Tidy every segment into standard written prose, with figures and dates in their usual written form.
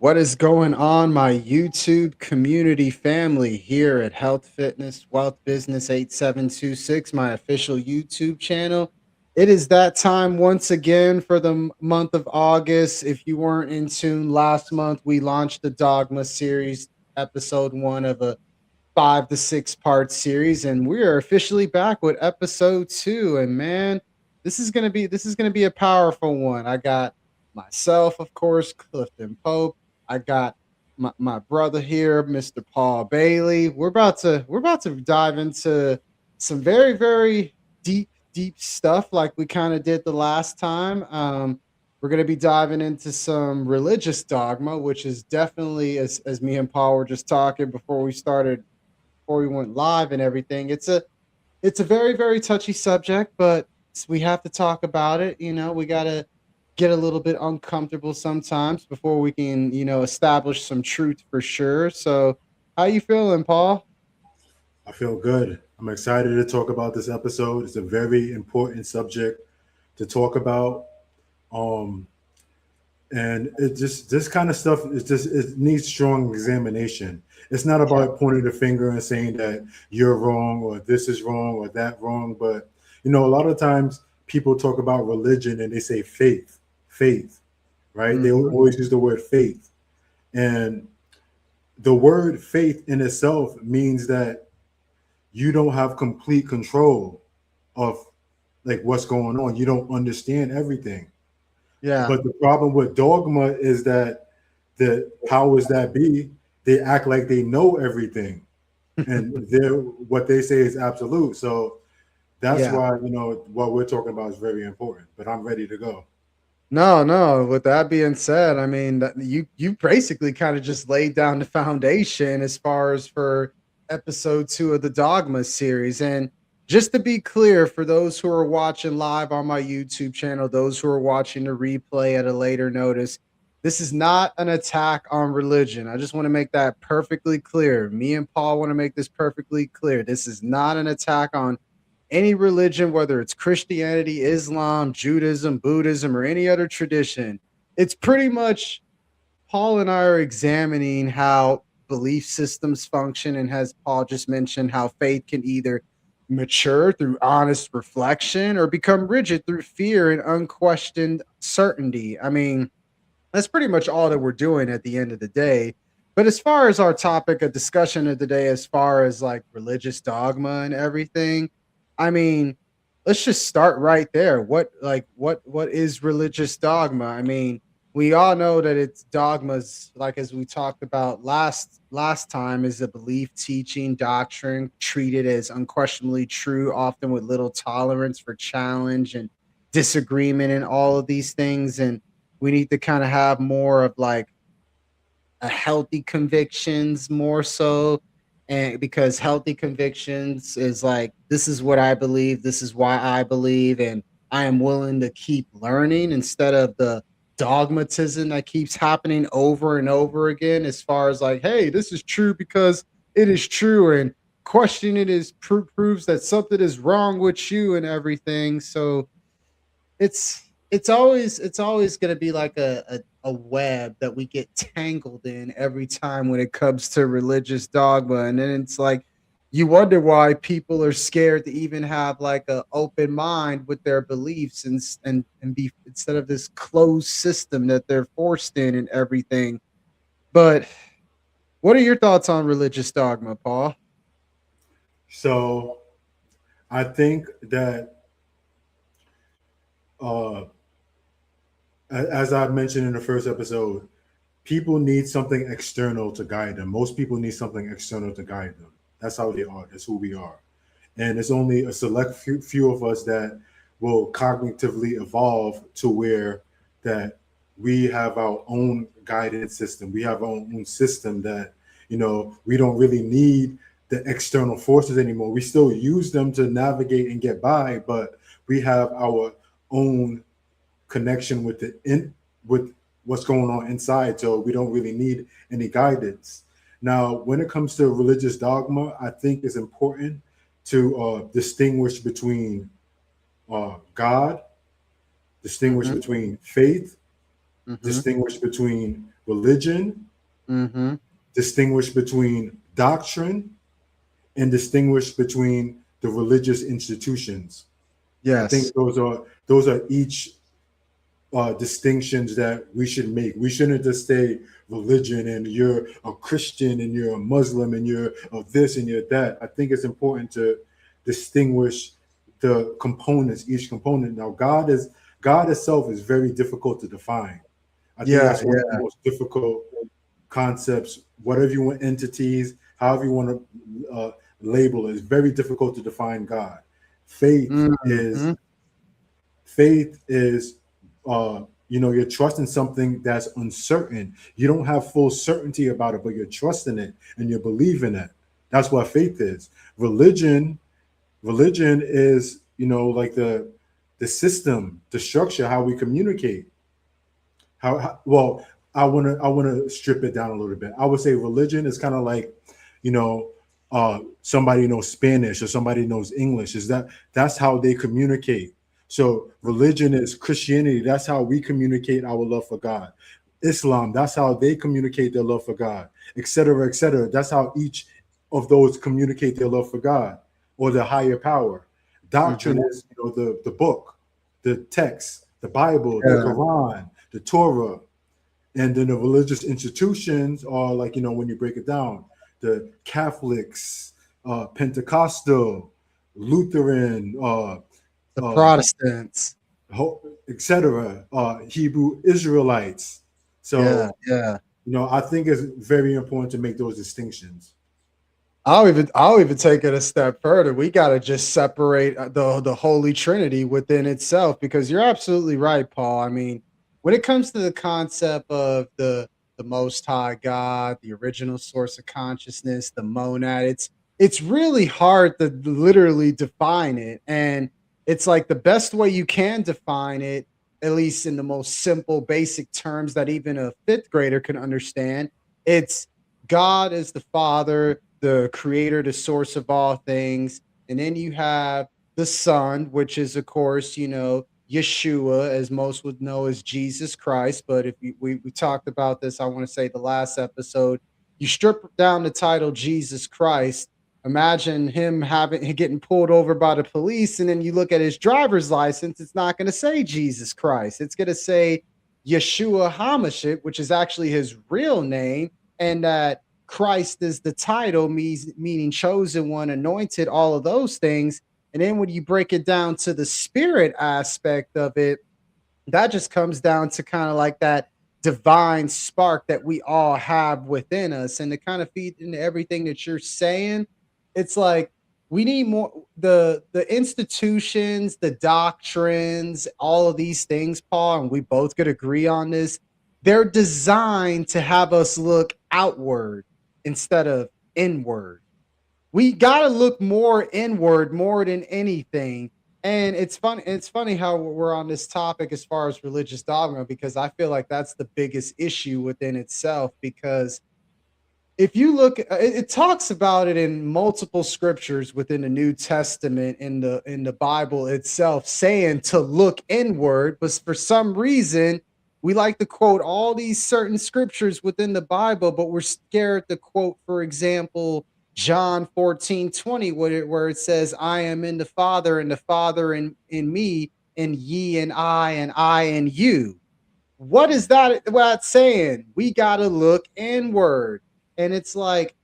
What is going on, my YouTube community family here at Health Fitness Wealth Business 8726, my official YouTube channel? It is that time once again for the month of August. If you weren't in tune last month, we launched the Dogma Series, episode one of a 5 to 6 part series, and we are officially back with episode two. And man, this is gonna be a powerful one. I got myself, of course, Clifton Pope. I got my brother here, Mr. Paul Bailey. We're about to dive into some very deep stuff like we kind of did the last time. We're going to be diving into some religious dogma, which is definitely, as me and Paul were just talking before we went live and everything. It's a very touchy subject, but we have to talk about it. We got to get a little bit uncomfortable sometimes before we can, establish some truth for sure. So, how you feeling, Paul? I feel good. I'm excited to talk about this episode. It's a very important subject to talk about. Um, and it just this kind of stuff is just it needs strong examination. It's not Yeah. about pointing the finger and saying that you're wrong or this is wrong or that wrong. But a lot of times people talk about religion and they say faith, right? They Hmm. always use the word faith. And the word faith in itself means that you don't have complete control of like what's going on. You don't understand everything. Yeah. But the problem with dogma is that the powers that be, they act like they know everything. And they're what they say is absolute. So that's Yeah. why, what we're talking about is very important. But I'm ready to go. No, no. With that being said, I mean, you basically kind of just laid down the foundation as far as for episode two of the Dogma series. And just to be clear, for those who are watching live on my YouTube channel, those who are watching the replay at a later notice, this is not an attack on religion. I just want to make that perfectly clear. Me and Paul want to make this perfectly clear. This is not an attack on any religion, whether it's Christianity, Islam, Judaism, Buddhism, or any other tradition. It's pretty much Paul and I are examining how belief systems function. And as Paul just mentioned, how faith can either mature through honest reflection or become rigid through fear and unquestioned certainty. I mean, that's pretty much all that we're doing at the end of the day. But as far as our topic of discussion of the day, as far as like religious dogma and everything, I mean, let's just start right there. What is religious dogma? I mean, we all know that it's dogmas, like as we talked about last time, is a belief, teaching, doctrine treated as unquestionably true, often with little tolerance for challenge and disagreement and all of these things. And we need to kind of have more of like a healthy convictions more so, and because healthy convictions is like, this is what I believe, this is why I believe, and I am willing to keep learning, instead of the dogmatism that keeps happening over and over again, as far as like, hey, this is true because it is true, and questioning it is proves that something is wrong with you and everything. So it's always going to be like a web that we get tangled in every time when it comes to religious dogma. And then it's like, you wonder why people are scared to even have like a open mind with their beliefs, and be, instead of this closed system that they're forced in and everything. But what are your thoughts on religious dogma, Paul? So I think that uh, as I mentioned in the first episode, people need something external to guide them. Most people need something external to guide them. That's how they are. That's who we are. And it's only a select few of us that will cognitively evolve to where that we have our own guidance system. We have our own system that we don't really need the external forces anymore. We still use them to navigate and get by, but we have our own connection with with what's going on inside, so we don't really need any guidance. Now when it comes to religious dogma, I think it's important to distinguish between God, distinguish Hmm. between faith, Hmm. distinguish between religion, Mm-hmm. distinguish between doctrine, and distinguish between the religious institutions. I think Yes. those are each distinctions that we should make. We shouldn't just say religion and you're a Christian and you're a Muslim and you're of this and you're that. I think it's important to distinguish the components, each component. Now, God itself is very difficult to define. I think Yeah. that's one of the Yeah. most difficult concepts. Whatever you want, entities, however you want to label it, is very difficult to define God. Faith is Mm-hmm. faith is you're trusting something that's uncertain. You don't have full certainty about it, but you're trusting it and you're believing it. That's what faith is. Religion is, like the system, the structure, how we communicate. Well, I want to strip it down a little bit. I would say religion is kind of like, you know, somebody knows Spanish or somebody knows English. That's how they communicate. So religion is Christianity. That's how we communicate our love for God. Islam, that's how they communicate their love for God, etc., etc. That's how each of those communicate their love for God or the higher power. Doctrine Mm-hmm. is, the book, the text, the Bible, the Yeah. Quran, the Torah, and then the religious institutions are like, when you break it down, the Catholics, Pentecostal, Lutheran, The uh, Protestants. etc., Hebrew Israelites. Yeah. So, Yeah. I think it's very important to make those distinctions. I'll even take it a step further. We got to just separate the Holy Trinity within itself, because you're absolutely right, Paul. I mean, when it comes to the concept of the Most High God, the original source of consciousness, the monad, it's really hard to literally define it, and it's like the best way you can define it, at least in the most simple, basic terms that even a fifth grader can understand. It's God is the Father, the creator, the source of all things. And then you have the Son, which is, of course, Yeshua, as most would know as Jesus Christ. But if we talked about this, I want to say the last episode, you strip down the title Jesus Christ. Imagine him getting pulled over by the police, and then you look at his driver's license. It's not going to say Jesus Christ. It's going to say Yeshua Hamashit, which is actually his real name, and that Christ is the title, meaning chosen one, anointed, all of those things. And then when you break it down to the spirit aspect of it, that just comes down to kind of like that divine spark that we all have within us. And to kind of feed into everything that you're saying, it's like we need more the institutions, the doctrines, all of these things, Paul, and we both could agree on this. They're designed to have us look outward instead of inward. We got to look more inward more than anything. And it's funny how we're on this topic as far as religious dogma, because I feel like that's the biggest issue within itself. Because if you look, it talks about it in multiple scriptures within the New Testament, in the Bible itself, saying to look inward. But for some reason, we like to quote all these certain scriptures within the Bible, but we're scared to quote, for example, John 14:20, where it says, I am in the Father, and the Father in me, and ye and I and you. What is that what it's saying? We got to look inward. And it's like,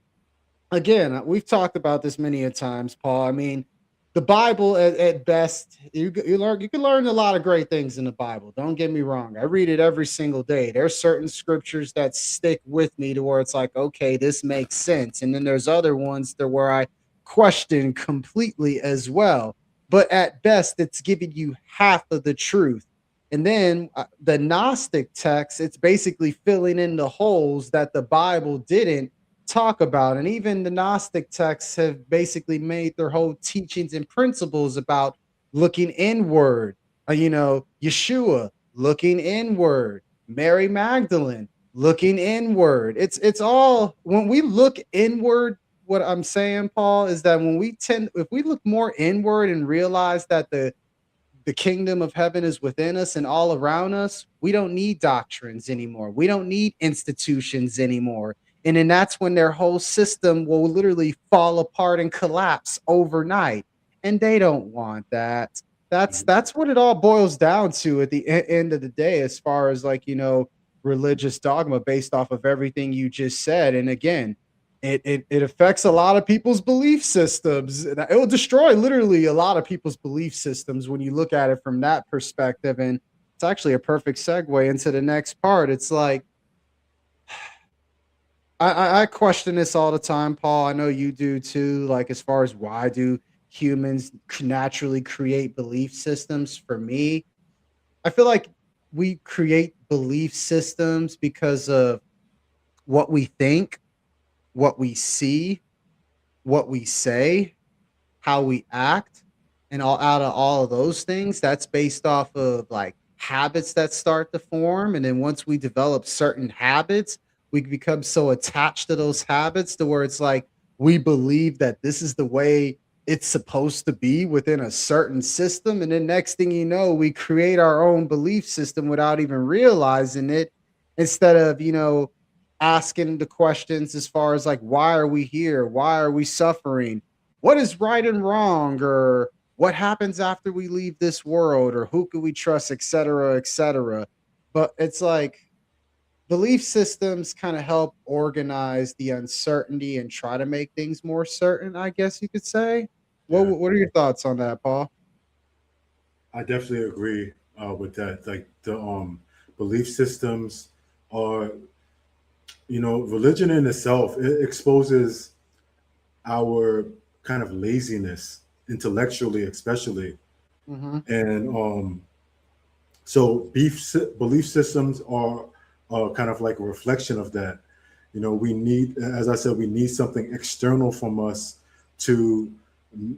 again, we've talked about this many a times, Paul. I mean, the Bible at best, you can learn a lot of great things in the Bible. Don't get me wrong. I read it every single day. There's certain scriptures that stick with me to where it's like, okay, this makes sense. And then there's other ones to where I question completely as well. But at best, it's giving you half of the truth. And then the Gnostic text, it's basically filling in the holes that the Bible didn't talk about. And even the Gnostic texts have basically made their whole teachings and principles about looking inward. Yeshua looking inward, Mary Magdalene looking inward. It's all when we look inward. What I'm saying, Paul, is that if we look more inward and realize that the kingdom of heaven is within us and all around us, we don't need doctrines anymore. We don't need institutions anymore. And then that's when their whole system will literally fall apart and collapse overnight. And they don't want that. That's what it all boils down to at the end of the day, as far as like, religious dogma based off of everything you just said. And again, it affects a lot of people's belief systems. It will destroy literally a lot of people's belief systems when you look at it from that perspective. And it's actually a perfect segue into the next part. It's like I question this all the time, Paul. I know you do too. Like, as far as why do humans naturally create belief systems? For me, I feel like we create belief systems because of what we think, what we see, what we say, how we act, and all out of all of those things, that's based off of like habits that start to form. And then once we develop certain habits, we become so attached to those habits to where it's like we believe that this is the way it's supposed to be within a certain system. And then next thing you know, we create our own belief system without even realizing it, instead of, asking the questions as far as like, why are we here? Why are we suffering? What is right and wrong, or what happens after we leave this world, or who can we trust, etc., etc. But it's like belief systems kind of help organize the uncertainty and try to make things more certain, I guess you could say. what Yeah, what are your thoughts on that, Paul? I definitely agree with that. Like the belief systems are, religion in itself, it exposes our kind of laziness intellectually, especially. Hmm. And so belief systems are kind of like a reflection of that. We need, as I said, we need something external from us to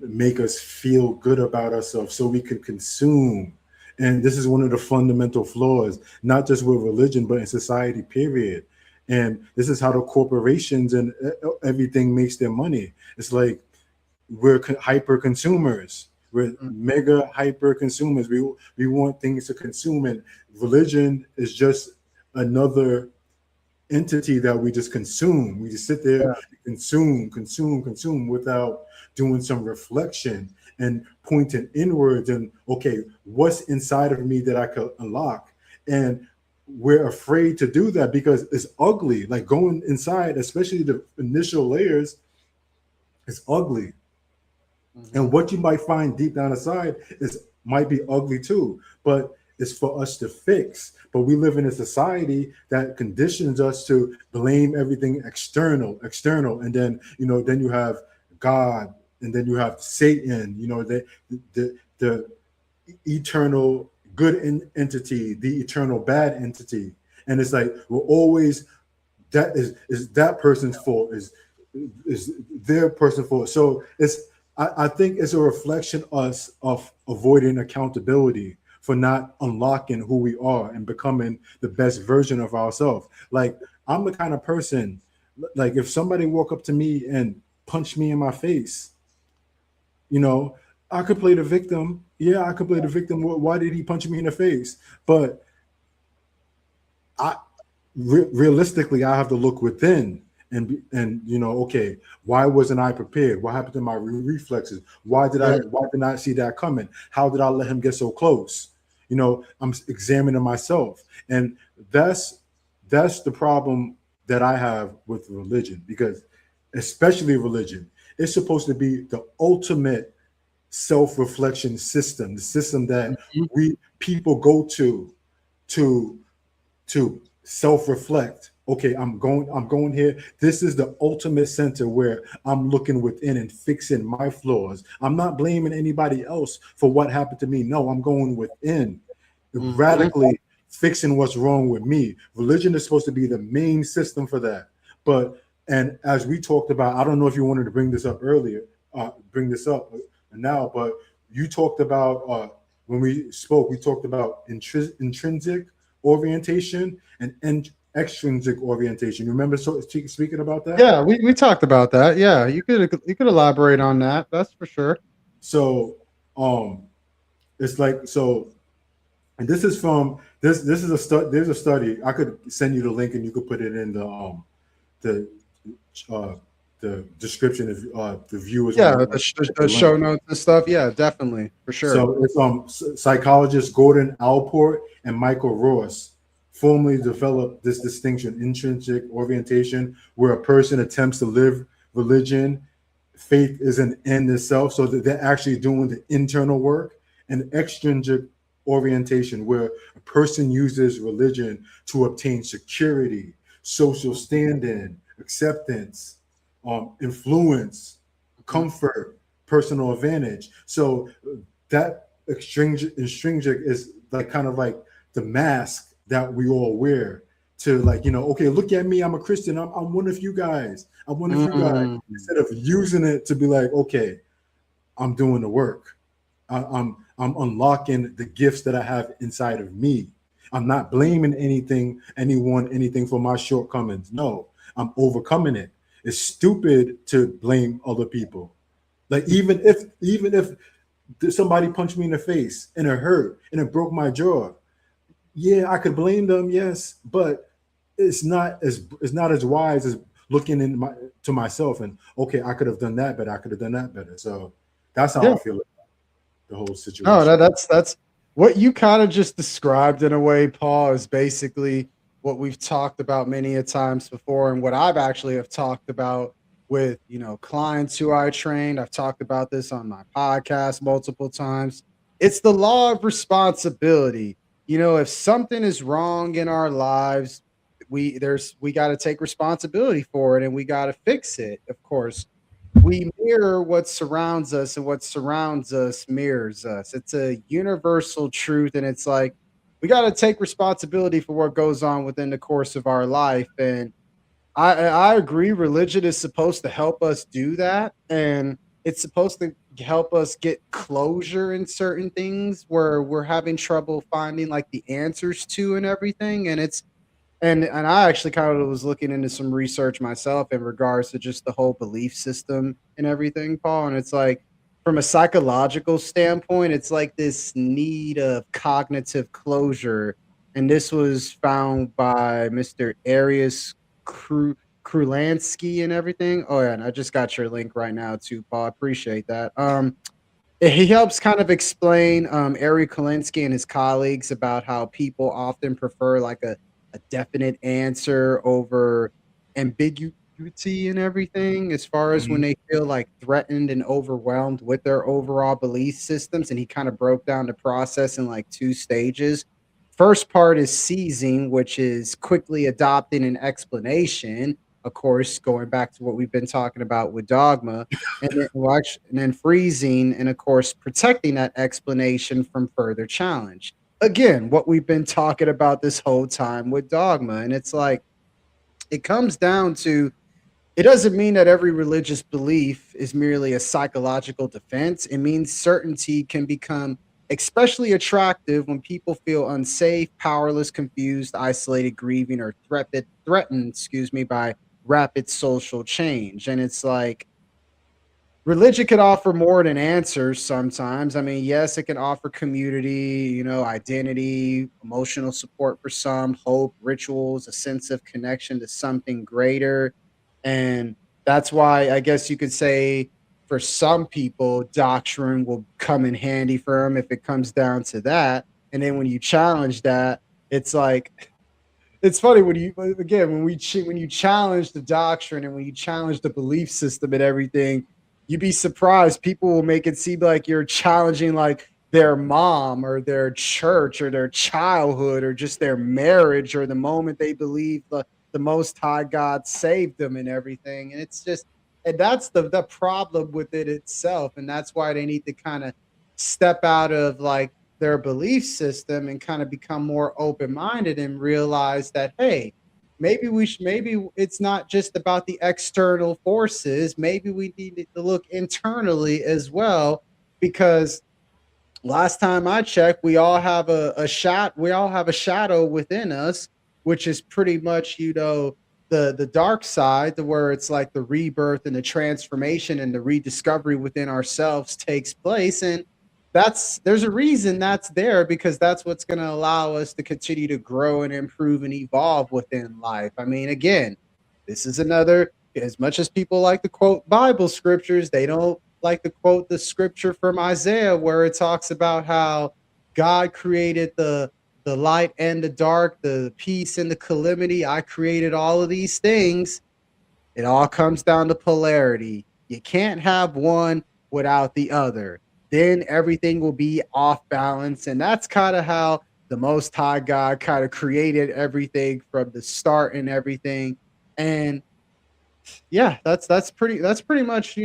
make us feel good about ourselves so we can consume. And this is one of the fundamental flaws, not just with religion, but in society, period. And this is how the corporations and everything makes their money. It's like we're hyper consumers. We're mega hyper consumers. We want things to consume, and religion is just another entity that we just consume. We just sit there, Yeah. consume, consume, consume without doing some reflection and pointing inwards and okay, what's inside of me that I could unlock? And we're afraid to do that because it's ugly. Like going inside, especially the initial layers, is ugly. Hmm. And what you might find deep down inside is might be ugly too, but it's for us to fix. But we live in a society that conditions us to blame everything external, external, and then then you have God, and then you have Satan. The eternal good entity, the eternal bad entity, and it's like we're always that is that person's fault, is their person's fault. So I think it's a reflection us of avoiding accountability for not unlocking who we are and becoming the best version of ourselves. Like I'm the kind of person, like if somebody walk up to me and punch me in my face, you know, I could play the victim. Yeah, I could play the victim. Why did he punch me in the face? But I realistically, I have to look within and okay, why wasn't I prepared? What happened to my reflexes? Yeah. Why did I see that coming? How did I let him get so close? I'm examining myself, and that's the problem that I have with religion, because especially religion, it's supposed to be the ultimate self-reflection system, the system that Mhm. we people go to to self-reflect. Okay, I'm going here. This is the ultimate center where I'm looking within and fixing my flaws. I'm not blaming anybody else for what happened to me. No, I'm going within, Mhm. radically fixing what's wrong with me. Religion is supposed to be the main system for that. But and as we talked about, I don't know if you wanted to bring this up earlier, bring this up now, but you talked about when we spoke, we talked about intrinsic orientation and extrinsic orientation. You remember speaking about that? Yeah, we talked about that. Yeah, you could elaborate on that. That's for sure. So, um, It's like so, and this is from this is a there's a study. I could send you the link and you could put it in the uh the description if the viewers Yeah, want to get the the link. show notes and stuff. Yeah, definitely for sure. So it's psychologists Gordon Allport and Michael Ross formally developed this distinction, intrinsic orientation, where a person attempts to live religion. Faith is an end itself, so that they're actually doing the internal work, and extrinsic orientation, where a person uses religion to obtain security, social standing, acceptance, influence, Mhm. comfort, personal advantage. So that extrinsic is like kind of like the mask that we all wear to, like, okay, look at me, I'm a Christian, I'm one of you guys, I'm one of you guys, Mm. instead of using it to be like, okay, I'm doing the work. I'm unlocking the gifts that I have inside of me. I'm not blaming anything for my shortcomings. No, I'm overcoming it. It's stupid to blame other people. Like, even if somebody punched me in the face and it hurt and it broke my jaw, yeah, I could blame them, yes, but it's not as wise as looking to myself and, okay, I could have done that better. I could have done that better. So that's how Yeah. I feel about the whole No, situation. that's what you kind of just described in a way, Paul, is basically what we've talked about many a times before, and what I've actually have talked about with clients who I trained. I've talked about this on my podcast multiple times. It's the law of responsibility. If something is wrong in our lives, we got to take responsibility for it and we got to fix it, of course. We mirror what surrounds us, and what surrounds us mirrors us. It's a universal truth, and it's like we got to take responsibility for what goes on within the course of our life. And I agree, religion is supposed to help us do that, and it's supposed to help us get closure in certain things where we're having trouble finding like the answers to and everything. And I actually kind of was looking into some research myself in regards to just the whole belief system and everything, Paul. And it's like, from a psychological standpoint, it's like this need of cognitive closure. And this was found by Mr. Arius Krulansky and everything. Oh yeah, and I just got your link right now too, Paul. I appreciate that. He helps kind of explain, Ari Kolinsky and his colleagues about how people often prefer like a definite answer over ambiguity and everything, as far as when Mhm. they feel like threatened and overwhelmed with their overall belief systems. And he kind of broke down the process in like two stages. First part is seizing, which is quickly adopting an explanation. Of course, going back to what we've been talking about with dogma, and then freezing, and of course protecting that explanation from further challenge. Again, what we've been talking about this whole time with dogma. And it's like, it comes down to, it doesn't mean that every religious belief is merely a psychological defense. It means certainty can become especially attractive when people feel unsafe, powerless, confused, isolated, grieving, or threatened, excuse me, by rapid social change. And it's like, religion could offer more than answers sometimes. I mean, yes, it can offer community, identity, emotional support for some, hope, rituals, a sense of connection to something greater. And that's why I guess you could say, for some people, doctrine will come in handy for them if it comes down to that. And then when you challenge that, it's like, it's funny when you, again, when you challenge the doctrine and when you challenge the belief system and everything, you'd be surprised. People will make it seem like you're challenging like their mom or their church or their childhood or just their marriage or the moment they believe the most high God saved them and everything. And it's just, and that's the problem with it itself. And that's why they need to kind of step out of like their belief system and kind of become more open-minded and realize that, hey, maybe it's not just about the external forces. Maybe we need to look internally as well, because last time I checked, we all have we all have a shadow within us, which is pretty much, the dark side, to where it's like the rebirth and the transformation and the rediscovery within ourselves takes place. And that's there's a reason that's there, because that's what's going to allow us to continue to grow and improve and evolve within life. I mean, again, this is another, as much as people like to quote Bible scriptures, they don't like to quote the scripture from Isaiah where it talks about how God created the light and the dark, the peace and the calamity. I created all of these things. It all comes down to polarity. You can't have one without the other. Then everything will be off balance. And that's kind of how the Most High God kind of created everything from the start and everything. And yeah, that's pretty much,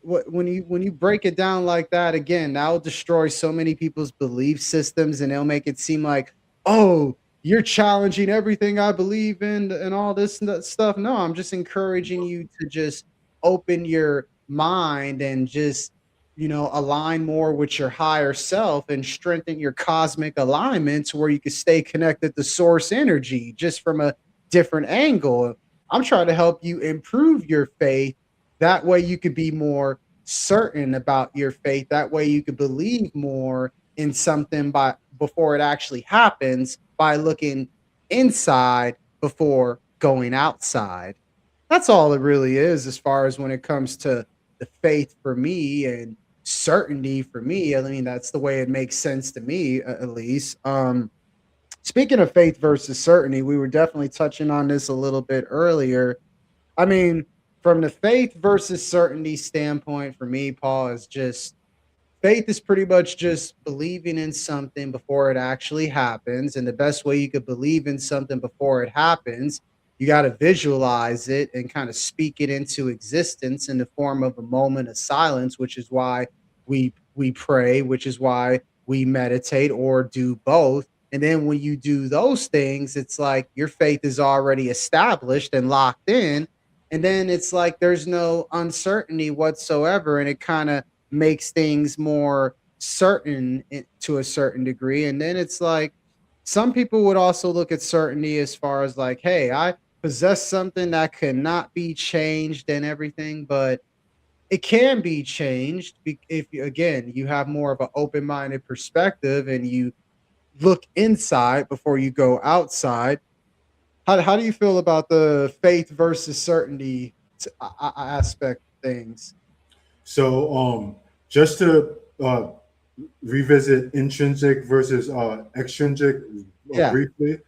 what, when you break it down like that, again, that will destroy so many people's belief systems, and they'll make it seem like, oh, you're challenging everything I believe in and all this and that stuff. No, I'm just encouraging you to just open your mind and just, align more with your higher self and strengthen your cosmic alignments where you can stay connected to source energy just from a different angle. I'm trying to help you improve your faith. That way you could be more certain about your faith. That way you could believe more in something by before it actually happens, by looking inside before going outside. That's all it really is as far as when it comes to the faith for me and certainty for me. I mean, that's the way it makes sense to me, at least. Speaking of faith versus certainty, we were definitely touching on this a little bit earlier. I mean, from the faith versus certainty standpoint, for me, Paul, is just faith is pretty much just believing in something before it actually happens. And the best way you could believe in something before it happens, you got to visualize it and kind of speak it into existence in the form of a moment of silence, which is why we pray, which is why we meditate or do both. And then when you do those things, it's like your faith is already established and locked in. And then it's like there's no uncertainty whatsoever. And it kind of makes things more certain to a certain degree. And then it's like some people would also look at certainty as far as like, hey, I possess something that cannot be changed and everything, but it can be changed if again you have more of an open-minded perspective and you look inside before you go outside. How do you feel about the faith versus certainty aspect of things? So, just to revisit intrinsic versus extrinsic Yeah. briefly.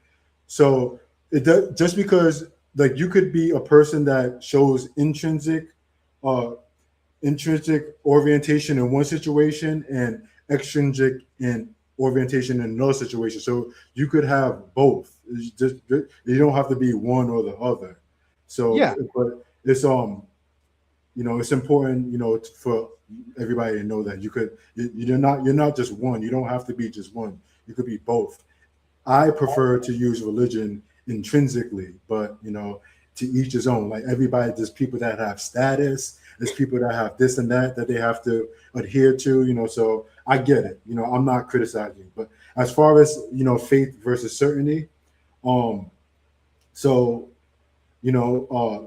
So, it does, just because like you could be a person that shows uh, intrinsic orientation in one situation and extrinsic in orientation in another situation. So you could have both. It's just you don't have to be one or the other. So, Yeah. but it's it's important for everybody to know that you're not just one. You don't have to be just one. You could be both. I prefer to use religion intrinsically, but to each his own. Like everybody, there's people that have status, there's people that have this and that they have to adhere to. So I get it. I'm not criticizing, but as far as faith versus certainty, um, so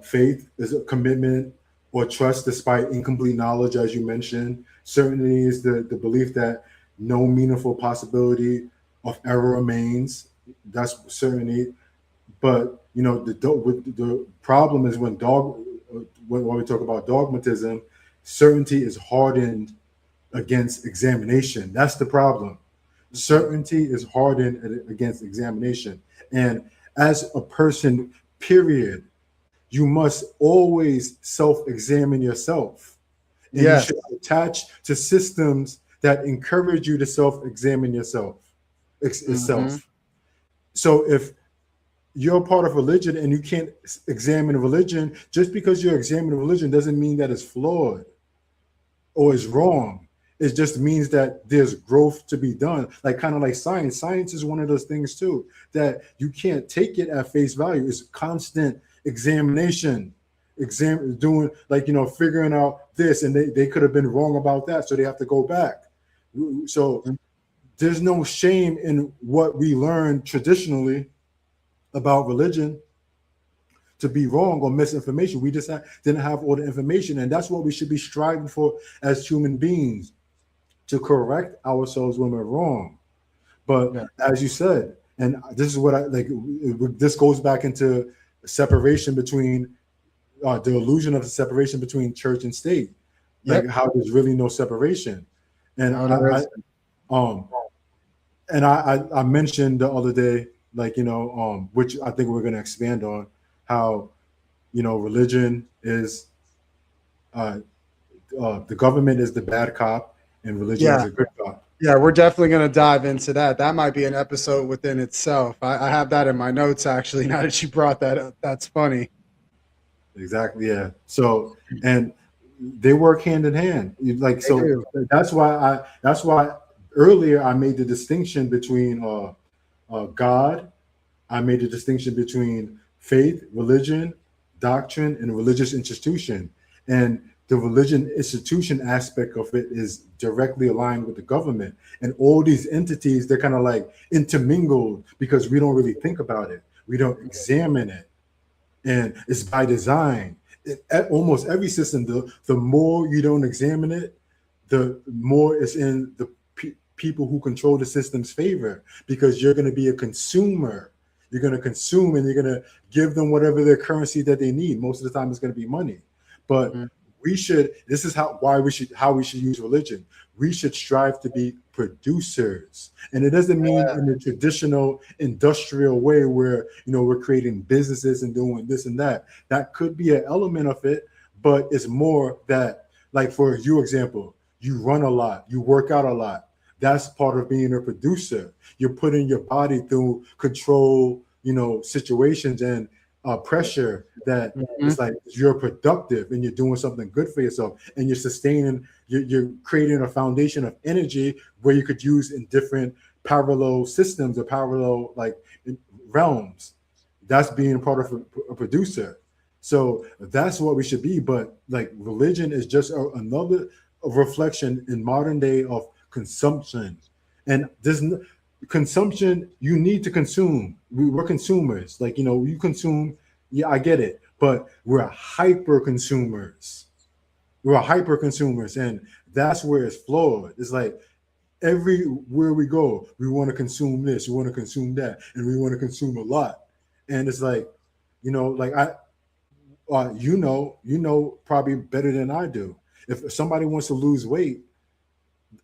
faith is a commitment or trust despite incomplete knowledge, as you mentioned. Certainty is the belief that no meaningful possibility of error remains. That's certainty. But the problem is when we talk about dogmatism, certainty is hardened against examination. That's the problem. Certainty is hardened against examination, and as a person, period, you must always self-examine yourself, and you Yes. should attach to systems that encourage you to self-examine Mhm. yourself. So if you're a part of religion and you can't examine religion, just because you're examining religion doesn't mean that it's flawed or is wrong. It just means that there's growth to be done. Like kind of like science. Science is one of those things too that you can't take it at face value. It's constant examination, doing like figuring out this, and they could have been wrong about that, so they have to go back. So there's no shame in what we learned traditionally about religion to be wrong or misinformation. We just didn't have all the information, and that's what we should be striving for as human beings, to correct ourselves when we're wrong. But Yeah. as you said, and this is what I like, this goes back into separation between the illusion of the separation between church and state, like Yep. how there's really no separation. And No, there isn't. um, I mentioned the other day, like, which I think we're going to expand on, how, religion is, uh, the government is the bad cop and religion is Yeah. a good cop. Yeah, we're definitely going to dive into that. That might be an episode within itself. I have that in my notes actually. Now that you brought that up, that's funny. Exactly. Yeah. So, and they work hand in hand. Like, They so do. that's why earlier I made the distinction between God. I made the distinction between faith, religion, doctrine, and religious institution. And the religion institution aspect of it is directly aligned with the government. And all these entities, they're kind of like intermingled because we don't really think about it. We don't examine it, and it's by design. Almost every system, the more you don't examine it, the more it's in the people who control the system's favor, because you're going to be a consumer. You're going to consume, and you're going to give them whatever their currency that they need. Most of the time, it's going to be money. But Mhm. we should. This is how we should use religion. We should strive to be producers, and it doesn't mean in the traditional industrial way where we're creating businesses and doing this and that. That could be an element of it, but it's more that, like, for your example, you run a lot, you work out a lot. That's part of being a producer. You're putting your body through control, situations and pressure that Mhm. it's like you're productive and you're doing something good for yourself, and you're sustaining, you're creating a foundation of energy where you could use in different parallel systems or parallel, like, realms. That's being part of a producer. So that's what we should be. But like, religion is just another reflection in modern day of consumption. And this consumption, you need to consume. We're consumers. Like, you consume. Yeah, I get it. But we're hyper consumers. We're hyper consumers. And that's where it's flawed. It's like everywhere we go, we want to consume this, we want to consume that, and we want to consume a lot. And it's like, like probably better than I do. If somebody wants to lose weight,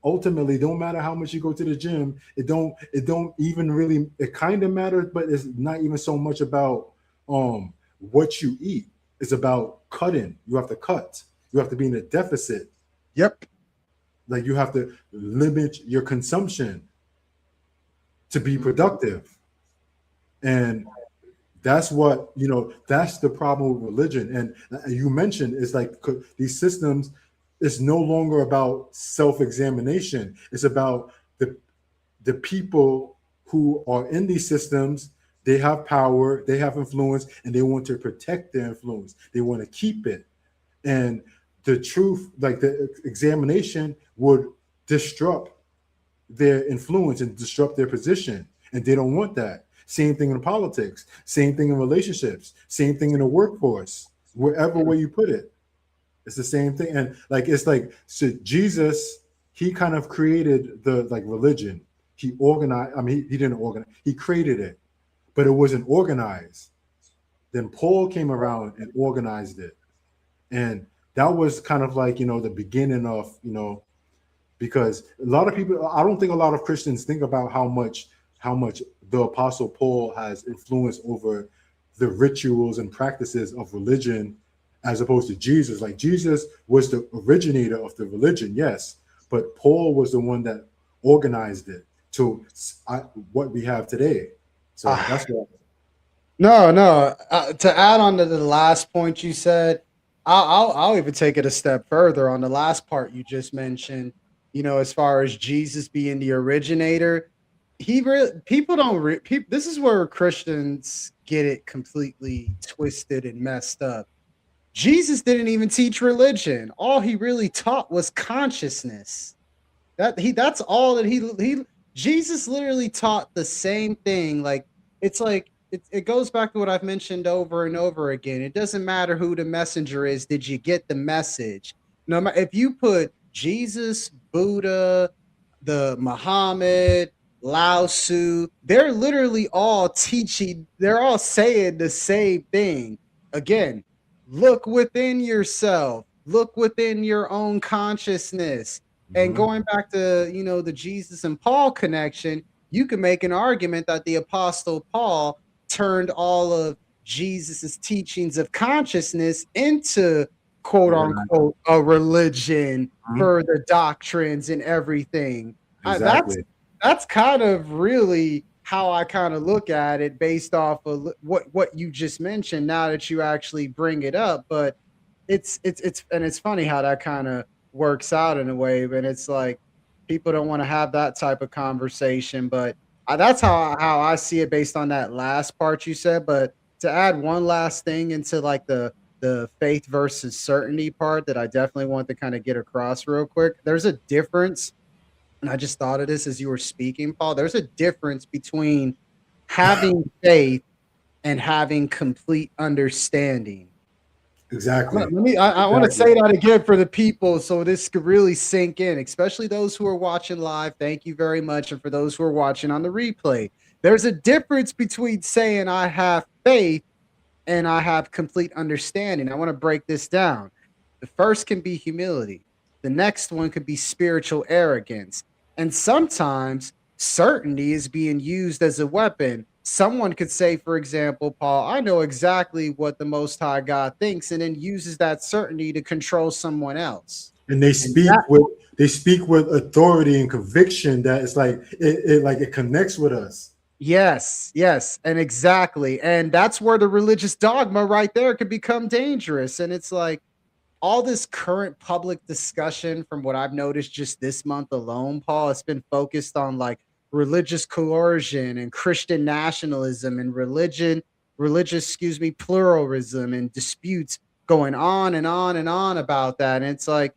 ultimately, don't matter how much you go to the gym. It don't even really. It kind of matters, but it's not even so much about what you eat. It's about cutting. You have to cut. You have to be in a deficit. Yep. Like, you have to limit your consumption to be Mhm. productive. And that's the problem with religion. And you mentioned, it's like these systems, it's no longer about self-examination. It's about the people who are in these systems. They have power, they have influence, and they want to protect their influence. They want to keep it. And the truth, like the examination, would disrupt their influence and disrupt their position. And they don't want that. Same thing in politics, same thing in relationships, same thing in the workforce, wherever way you put it. It's the same thing. And like, it's like, so Jesus, he kind of created the, like, religion. He organized, I mean, he didn't organize, he created it, but it wasn't organized. Then Paul came around and organized it. And that was kind of like, the beginning of, because a lot of people, I don't think a lot of Christians think about how much the apostle Paul has influence over the rituals and practices of religion, as opposed to Jesus. Like, Jesus was the originator of the religion, yes, but Paul was the one that organized it to what we have today. So Ah, that's what. no, no. To add on to the last point you said, I'll even take it a step further on the last part you just mentioned. As far as Jesus being the originator, people don't. This is where Christians get it completely twisted and messed up. Jesus didn't even teach religion. All he really taught was consciousness. That's all that he Jesus literally taught the same thing. Like, it's like it goes back to what I've mentioned over and over again. It doesn't matter who the messenger is. Did you get the message? No matter if you put Jesus, Buddha, the Muhammad, Lao Tzu, they're literally all teaching, they're all saying the same thing. Again, look within yourself, look within your own consciousness. And Mhm. going back to, the Jesus and Paul connection, you can make an argument that the apostle Paul turned all of Jesus's teachings of consciousness into quote Right. unquote a religion Mhm. for the doctrines and everything. That's Exactly. that's kind of really how I kind of look at it based off of what you just mentioned. Now that you actually bring it up, but it's funny how that kind of works out in a way. But it's like people don't want to have that type of conversation. But that's how I see it based on that last part you said. But to add one last thing into like the faith versus certainty part that I definitely want to kind of get across real quick. There's a difference, and I just thought of this as you were speaking, Paul. There's a difference between having faith and having complete understanding. Exactly. I want to Exactly. say that again for the people so this could really sink in, especially those who are watching live. Thank you very much. And for those who are watching on the replay, there's a difference between saying I have faith and I have complete understanding. I want to break this down. The first can be humility, the next one could be spiritual arrogance. And sometimes certainty is being used as a weapon. Someone could say, for example, Paul, I know exactly what the Most High God thinks, and then uses that certainty to control someone else. And they And that, speak with authority and conviction that it's like it connects with us. yes, yes, and exactly. And that's where the religious dogma right there could become dangerous. And it's like, all this current public discussion from what I've noticed just this month alone, Paul, it's been focused on like religious coercion and Christian nationalism and religious, pluralism and disputes going on and on and on about that. And it's like,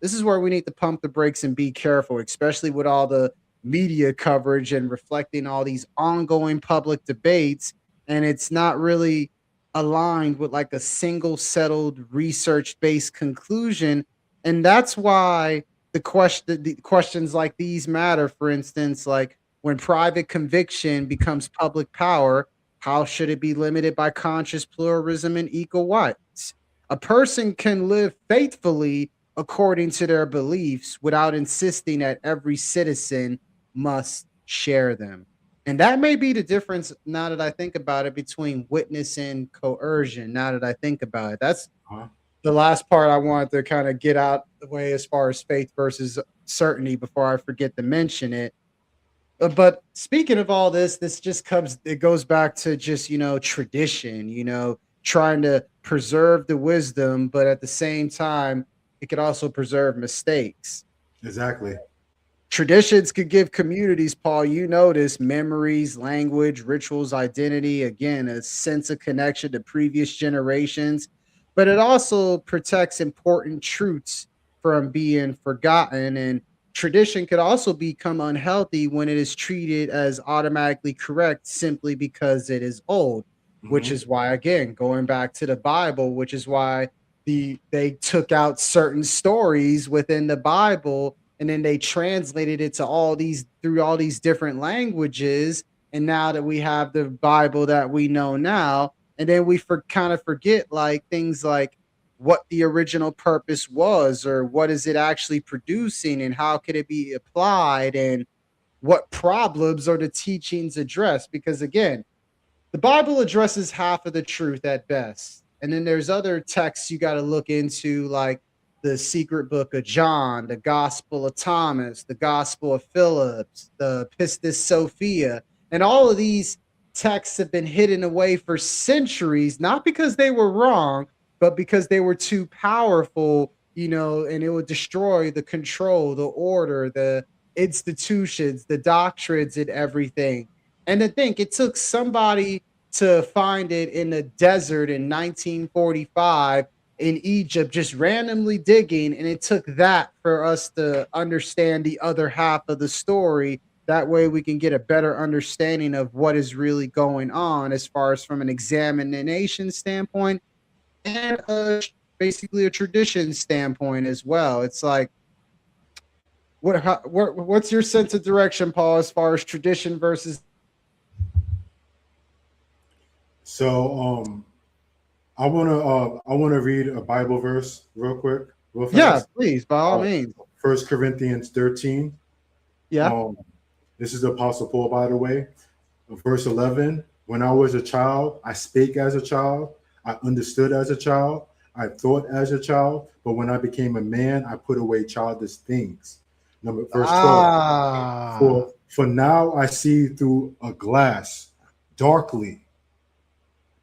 this is where we need to pump the brakes and be careful, especially with all the media coverage and reflecting all these ongoing public debates. And it's not really aligned with like a single settled research based conclusion. And that's why the questions like these matter. For instance, like when private conviction becomes public power, how should it be limited by conscious pluralism and equal rights? A person can live faithfully according to their beliefs without insisting that every citizen must share them. And that may be the difference now that I think about it between witness and coercion. Now that I think about it, that's Huh? the last part I wanted to kind of get out the way as far as faith versus certainty before I forget to mention it. But speaking of all this just it goes back to just, tradition, trying to preserve the wisdom, but at the same time, it could also preserve mistakes. Exactly. Traditions could give communities, Paul, you notice memories, language, rituals, identity, again, a sense of connection to previous generations, but it also protects important truths from being forgotten. And tradition could also become unhealthy when it is treated as automatically correct simply because it is old, which Hmm. is why, again, going back to the Bible, which is why they took out certain stories within the Bible and then they translated it to all these through all these different languages. And now that we have the Bible that we know now, and then we kind of forget like things like what the original purpose was, or what is it actually producing, and how could it be applied, and what problems are the teachings addressed. Because again, the Bible addresses half of the truth at best. And then there's other texts you got to look into, like the secret book of John, the Gospel of Thomas, the Gospel of Phillips, the Pistis Sophia. And all of these texts have been hidden away for centuries, not because they were wrong, but because they were too powerful, and it would destroy the control, the order, the institutions, the doctrines, and everything. And to think it took somebody to find it in the desert in 1945 in Egypt, just randomly digging. And it took that for us to understand the other half of the story. That way we can get a better understanding of what is really going on as far as from an examination standpoint and basically a tradition standpoint as well. It's like what's your sense of direction, Paul, as far as tradition versus? So I wanna read a Bible verse real quick, real Yeah, fast. please, by all Uh, means. 1 Corinthians 13. Yeah. Um, this is the Apostle Paul, by the way. Verse 11. When I was a child, I spake as a child. I understood as a child. I thought as a child. But when I became a man, I put away childish things. Verse 12. Ah. For now I see through a glass, darkly,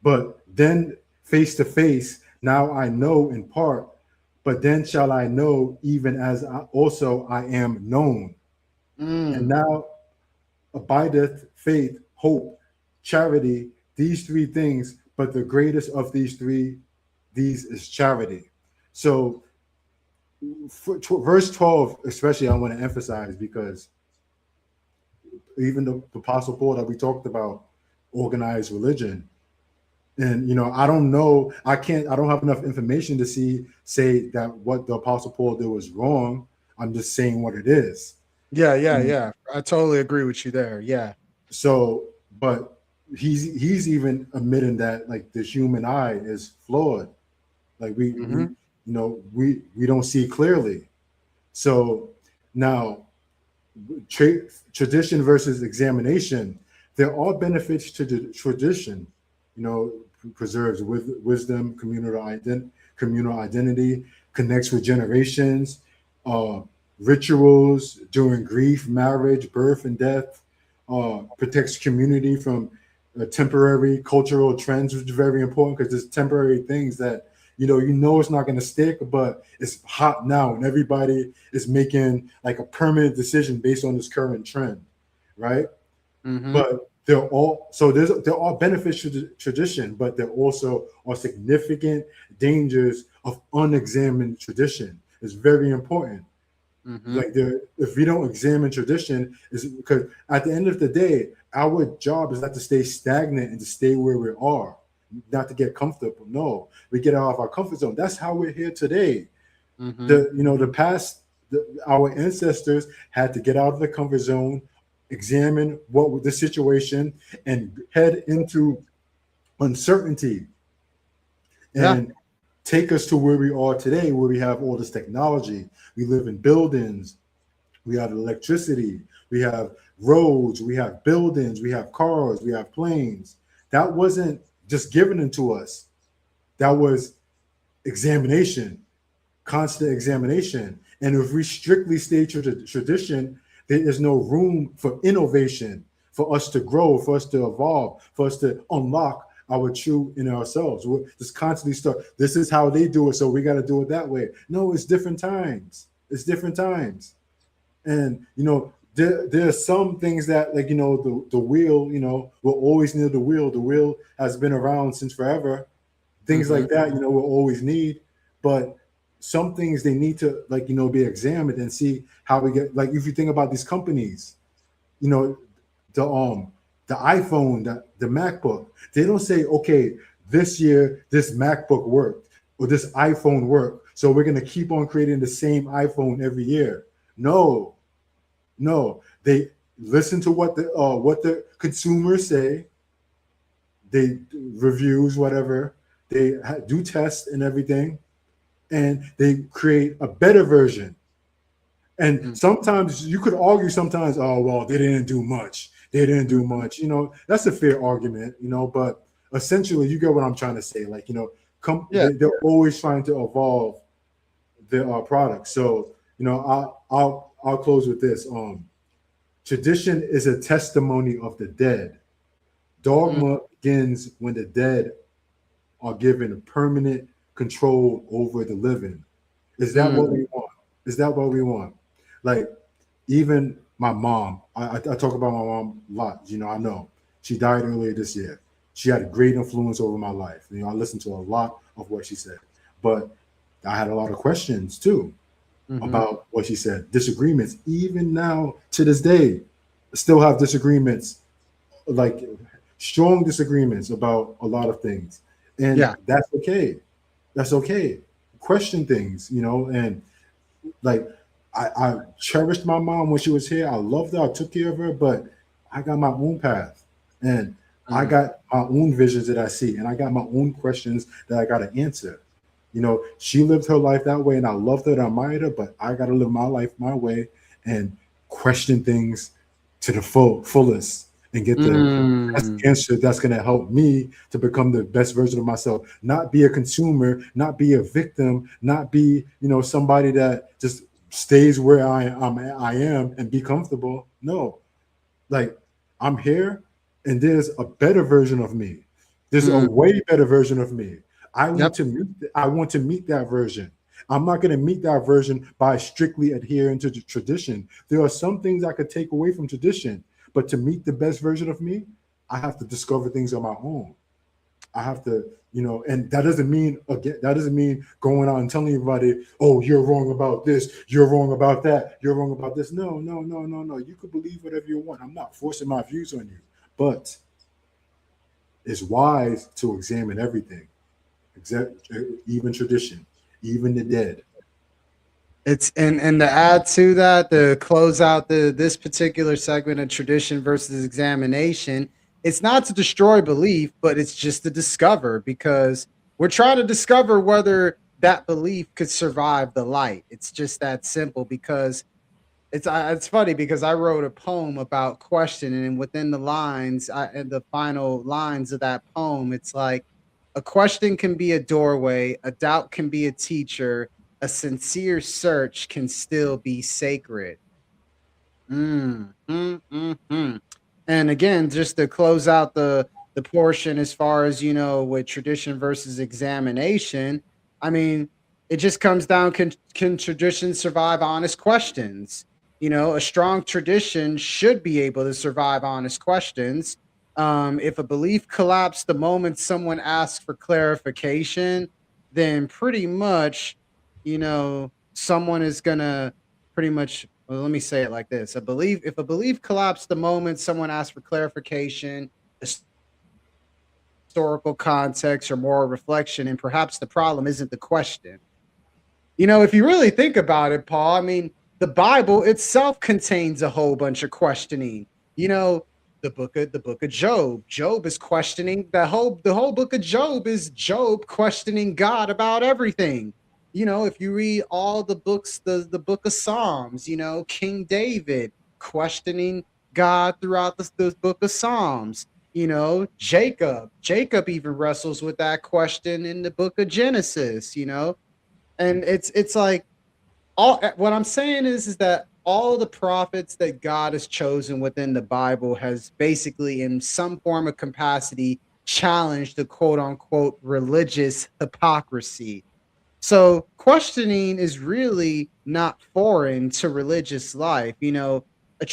but then face to face. Now I know in part, but then shall I know, even as also I am known. And Mm. now abideth faith, hope, charity, these three things, but the greatest of these is charity. So, verse 12, especially, I want to emphasize because even the Apostle Paul that we talked about, organized religion. And I don't know, I don't have enough information to say that what the Apostle Paul did was wrong. I'm just saying what it is. Yeah, yeah, And yeah. I totally agree with you there. Yeah. so, but he's even admitting that like the human eye is flawed. Like Hmm. we don't see clearly. So now tradition versus examination, there are benefits to the tradition. You know, preserves wisdom, communal identity, connects with generations, uh, rituals during grief, marriage, birth, and death, protects community from temporary cultural trends, which is very important because there's temporary things that it's not going to stick, but it's hot now, and everybody is making like a permanent decision based on this current trend, right? Hmm. But there are benefits to the tradition, but there also are significant dangers of unexamined tradition. It's very important. Hmm. Like if we don't examine tradition, is because at the end of the day, our job is not to stay stagnant and to stay where we are, not to get comfortable. No, we get out of our comfort zone. That's how we're here today. Hmm. The past, our ancestors had to get out of the comfort zone, examine what was the situation, and head into uncertainty Yeah. and take us to where we are today, where we have all this technology. We live in buildings, we have electricity, we have roads, we have buildings, we have cars, we have planes. That wasn't just given into us. That was examination, constant examination. And if we strictly stay to the tradition, there is no room for innovation, for us to grow, for us to evolve, for us to unlock our true in ourselves. We're just constantly start. This is how they do it, so we got to do it that way. No, it's different times. It's different times, and there are some things that like the wheel will always need the wheel. The wheel has been around since forever, things Hmm. like that, we'll always need. But some things they need to like, be examined and see how we get like if you think about these companies, you know, the iPhone, the MacBook, they don't say, okay, this year this MacBook worked or this iPhone worked. So we're gonna keep on creating the same iPhone every year. No, no. They listen to what the consumers say, they reviews whatever, they do tests and everything, and they create a better version. And sometimes you could argue sometimes, oh well, they didn't do much, they didn't do Hmm. much, that's a fair argument, but essentially you get what I'm trying to say. Like, Yeah. they're always trying to evolve their products. So I'll close with this. Tradition is a testimony of the dead. Mm. Dogma begins when the dead are given permanent control over the living. Is that what Mm. we want? Is that what we want? Like, even my mom, I talk about my mom a lot. I know she died earlier this year. She had a great influence over my life. I listened to a lot of what she said, but I had a lot of questions too Hmm. about what she said. Disagreements, even now to this day, still have disagreements, like strong disagreements about a lot of things, and Yeah. that's okay. That's okay. Question things, and like I cherished my mom when she was here. I loved her. I took care of her, but I got my own path, and I Mm, got my own visions that I see, and I got my own questions that I got to answer. You know, she lived her life that way, and I loved her and I admired her, but I got to live my life my way and question things to the fullest and get the best mm. answer that's going to help me to become the best version of myself. Not be a consumer, not be a victim, not be somebody that just stays where I am and be comfortable. No, like I'm here, and there's a better version of me. There's a Mm. way better version of me. Yep. I want to meet that version. I'm not going to meet that version by strictly adhering to the tradition. There are some things I could take away from tradition, but to meet the best version of me, I have to discover things on my own. I have to, and that doesn't mean going out and telling everybody, oh, you're wrong about this, you're wrong about that, you're wrong about this. No, no, no, no, no. You could believe whatever you want. I'm not forcing my views on you, but it's wise to examine everything, except even tradition, even the dead. It's and to add to that, to close out this particular segment of tradition versus examination, it's not to destroy belief, but it's just to discover, because we're trying to discover whether that belief could survive the light. It's just that simple. Because it's funny, because I wrote a poem about questioning, and within the lines, and the final lines of that poem, it's like, a question can be a doorway, a doubt can be a teacher, a sincere search can still be sacred. Mm. And again, just to close out the portion, as far as with tradition versus examination, I mean, it just comes down, can tradition survive honest questions? A strong tradition should be able to survive honest questions. If a belief collapsed the moment someone asks for clarification, then pretty much, someone is gonna pretty much, well, let me say it like this. If a belief collapsed the moment someone asked for clarification, historical context, or moral reflection, and perhaps the problem isn't the question. If you really think about it, Paul, I mean, the Bible itself contains a whole bunch of questioning. You know, the book of Job. Job is questioning the whole book of Job is Job questioning God about everything. If you read all the books, the book of Psalms, King David questioning God throughout the book of Psalms. Jacob even wrestles with that question in the book of Genesis. And it's like, all what I'm saying is that all the prophets that God has chosen within the Bible has basically, in some form of capacity, challenged the quote unquote religious hypocrisy. So questioning is really not foreign to religious life. A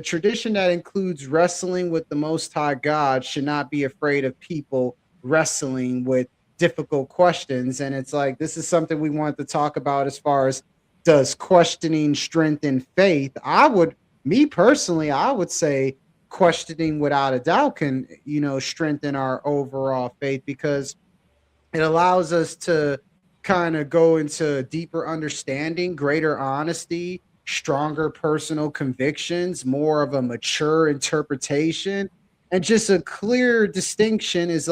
tradition that includes wrestling with the Most High God should not be afraid of people wrestling with difficult questions. And it's like, this is something we want to talk about, as far as, does questioning strengthen faith? Me personally, I would say questioning without a doubt can, strengthen our overall faith, because it allows us to kind of go into deeper understanding, greater honesty, stronger personal convictions, more of a mature interpretation, and just a clear distinction, as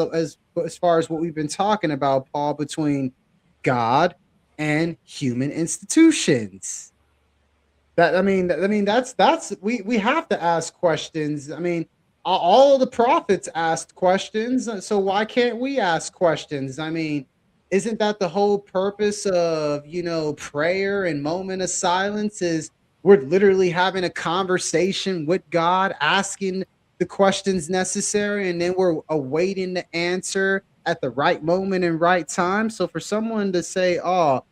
far as what we've been talking about, Paul, between God and human institutions. That's we have to ask questions. I mean, all the prophets asked questions, so why can't we ask questions? I mean, isn't that the whole purpose of, prayer and moment of silence? Is we're literally having a conversation with God, asking the questions necessary, and then we're awaiting the answer at the right moment and right time. So for someone to say, "Oh,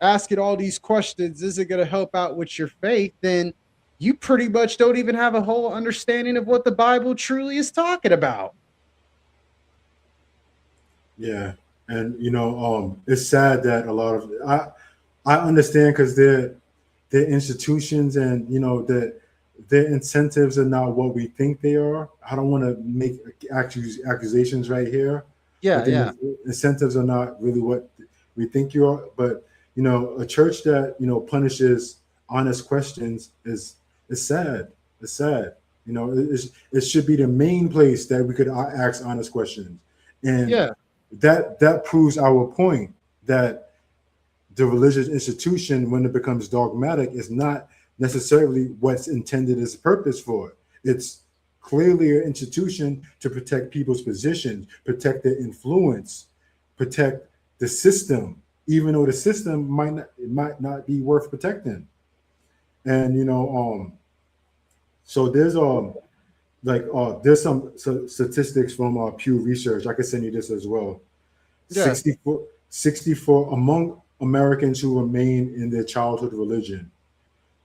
asking all these questions isn't going to help out with your faith," then you pretty much don't even have a whole understanding of what the Bible truly is talking about. Yeah, and it's sad that a lot of I understand because their institutions and their incentives are not what we think they are. I don't want to make accusations right here, but Yeah, the yeah. incentives are not really what we think you are. But a church that punishes honest questions is sad. It's sad. It should be the main place that we could ask honest questions, and Yeah. that proves our point that the religious institution, when it becomes dogmatic, is not necessarily what's intended as a purpose for it. It's clearly an institution to protect people's positions, protect their influence, protect the system, even though the system might not be worth protecting. And so there's some statistics from Pew Research. I can send you this as well. Yeah. 64 among Americans who remain in their childhood religion,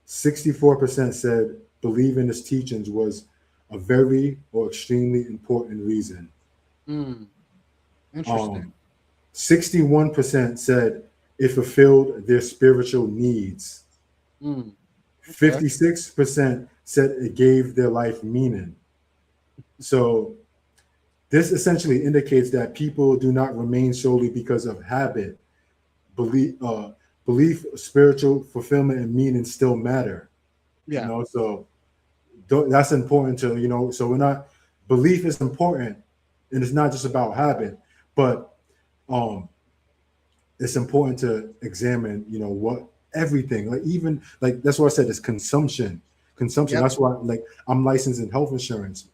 64% said believing its teachings was a very or extremely important reason. Mm, interesting. Um, 61% said it fulfilled their spiritual needs. Mm, okay. 56% said it gave their life meaning. So this essentially indicates that people do not remain solely because of habit. Belief, spiritual fulfillment, and meaning still matter. Yeah. So that's important to So we're not belief is important, and it's not just about habit, but um, it's important to examine what everything, like, even like that's what I said is consumption. Yep. That's why, like, I'm licensed in health insurance,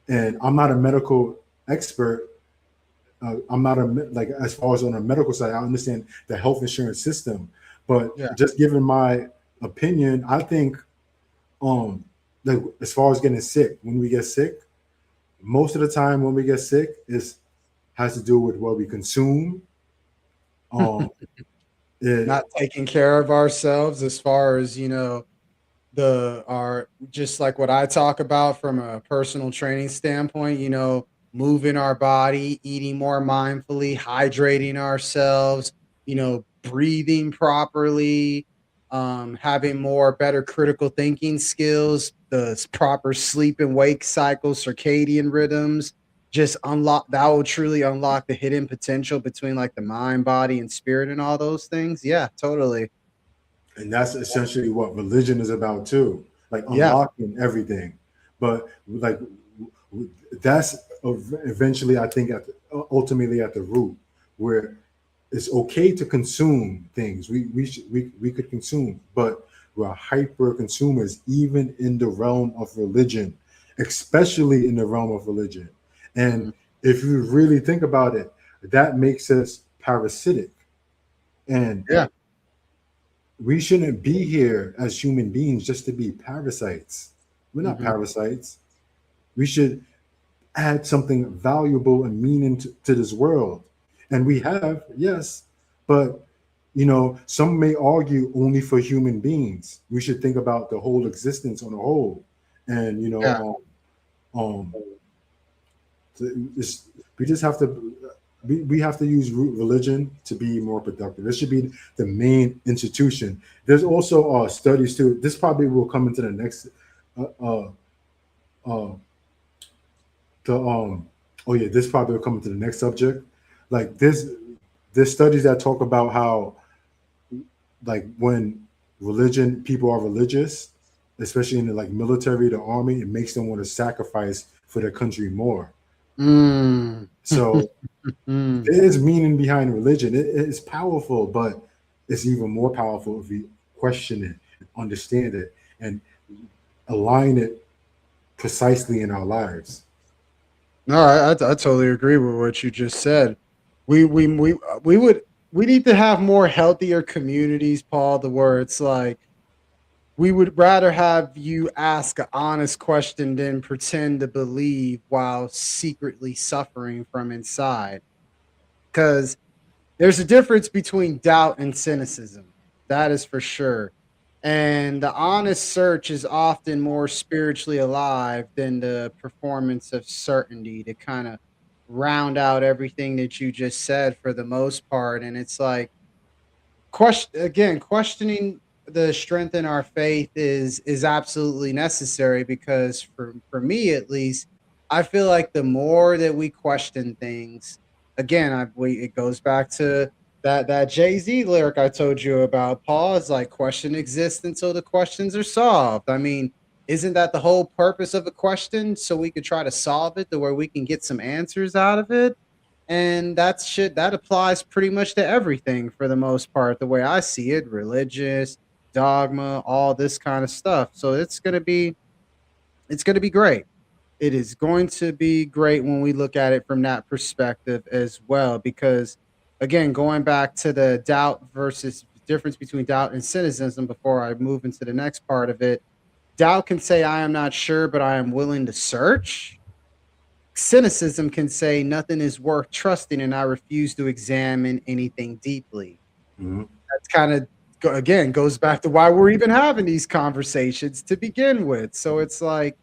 and I'm not a medical expert. I'm not like, as far as on a medical side, I understand the health insurance system, but Yeah. just giving my opinion, I think, like, as far as getting sick, when we get sick, most of the time when we get sick is has to do with what we consume. Um, Not it, taking care of ourselves as far as, the are just like what I talk about from a personal training standpoint, moving our body, eating more mindfully, hydrating ourselves, breathing properly, having more better critical thinking skills, the proper sleep and wake cycles, circadian rhythms. Just unlock that will truly unlock the hidden potential between like the mind, body, and spirit and all those things. Yeah, totally. and that's essentially what religion is about too, like Yeah. unlocking everything. But, like, that's eventually, I think, ultimately at the root, where it's okay to consume things. We could consume, but we're hyper consumers, even in the realm of religion, especially in the realm of religion. And Mhm. if you really think about it, that makes us parasitic. And Yeah. we shouldn't be here as human beings just to be parasites. We're not Mhm. parasites. We should add something valuable and meaning to this world. And we have, yes, but some may argue only for human beings. We should think about the whole existence on a whole. And Yeah. um it's, we just have to we have to use religion to be more productive. It should be the main institution. There's also studies too. This probably will come into the next uh, uh, uh, the oh yeah, this probably will come into the next subject. Like, there's studies that talk about how, like, when people are religious, especially in the, like, military, the army, it makes them want to sacrifice for their country more. Mm. So Mm. there is meaning behind religion. It's powerful, but it's even more powerful if we question it, understand it, and align it precisely in our lives. No, I totally agree with what you just said. We would we need to have more healthier communities, Paul, the where it's like we would rather have you ask an honest question than pretend to believe while secretly suffering from inside. Because there's a difference between doubt and cynicism. That is for sure. And the honest search is often more spiritually alive than the performance of certainty to kind of round out everything that you just said for the most part. And it's like questioning the strength in our faith is absolutely necessary because for me at least, I feel like the more that we question things, again, it goes back to That Jay-Z lyric I told you about, Paul, is like question exists until the questions are solved. I mean, isn't that the whole purpose of a question? So we could try to solve it to where we can get some answers out of it. And that shit that applies pretty much to everything for the most part, the way I see it, religious, dogma, all this kind of stuff. So it's gonna be great. It is going to be great when we look at it from that perspective as well, because again, going back to the doubt versus difference between doubt and cynicism before I move into the next part of it, doubt can say, I am not sure, but I am willing to search. Cynicism can say, nothing is worth trusting, and I refuse to examine anything deeply. Mhm. That's kind of, again, goes back to why we're even having these conversations to begin with. So it's like,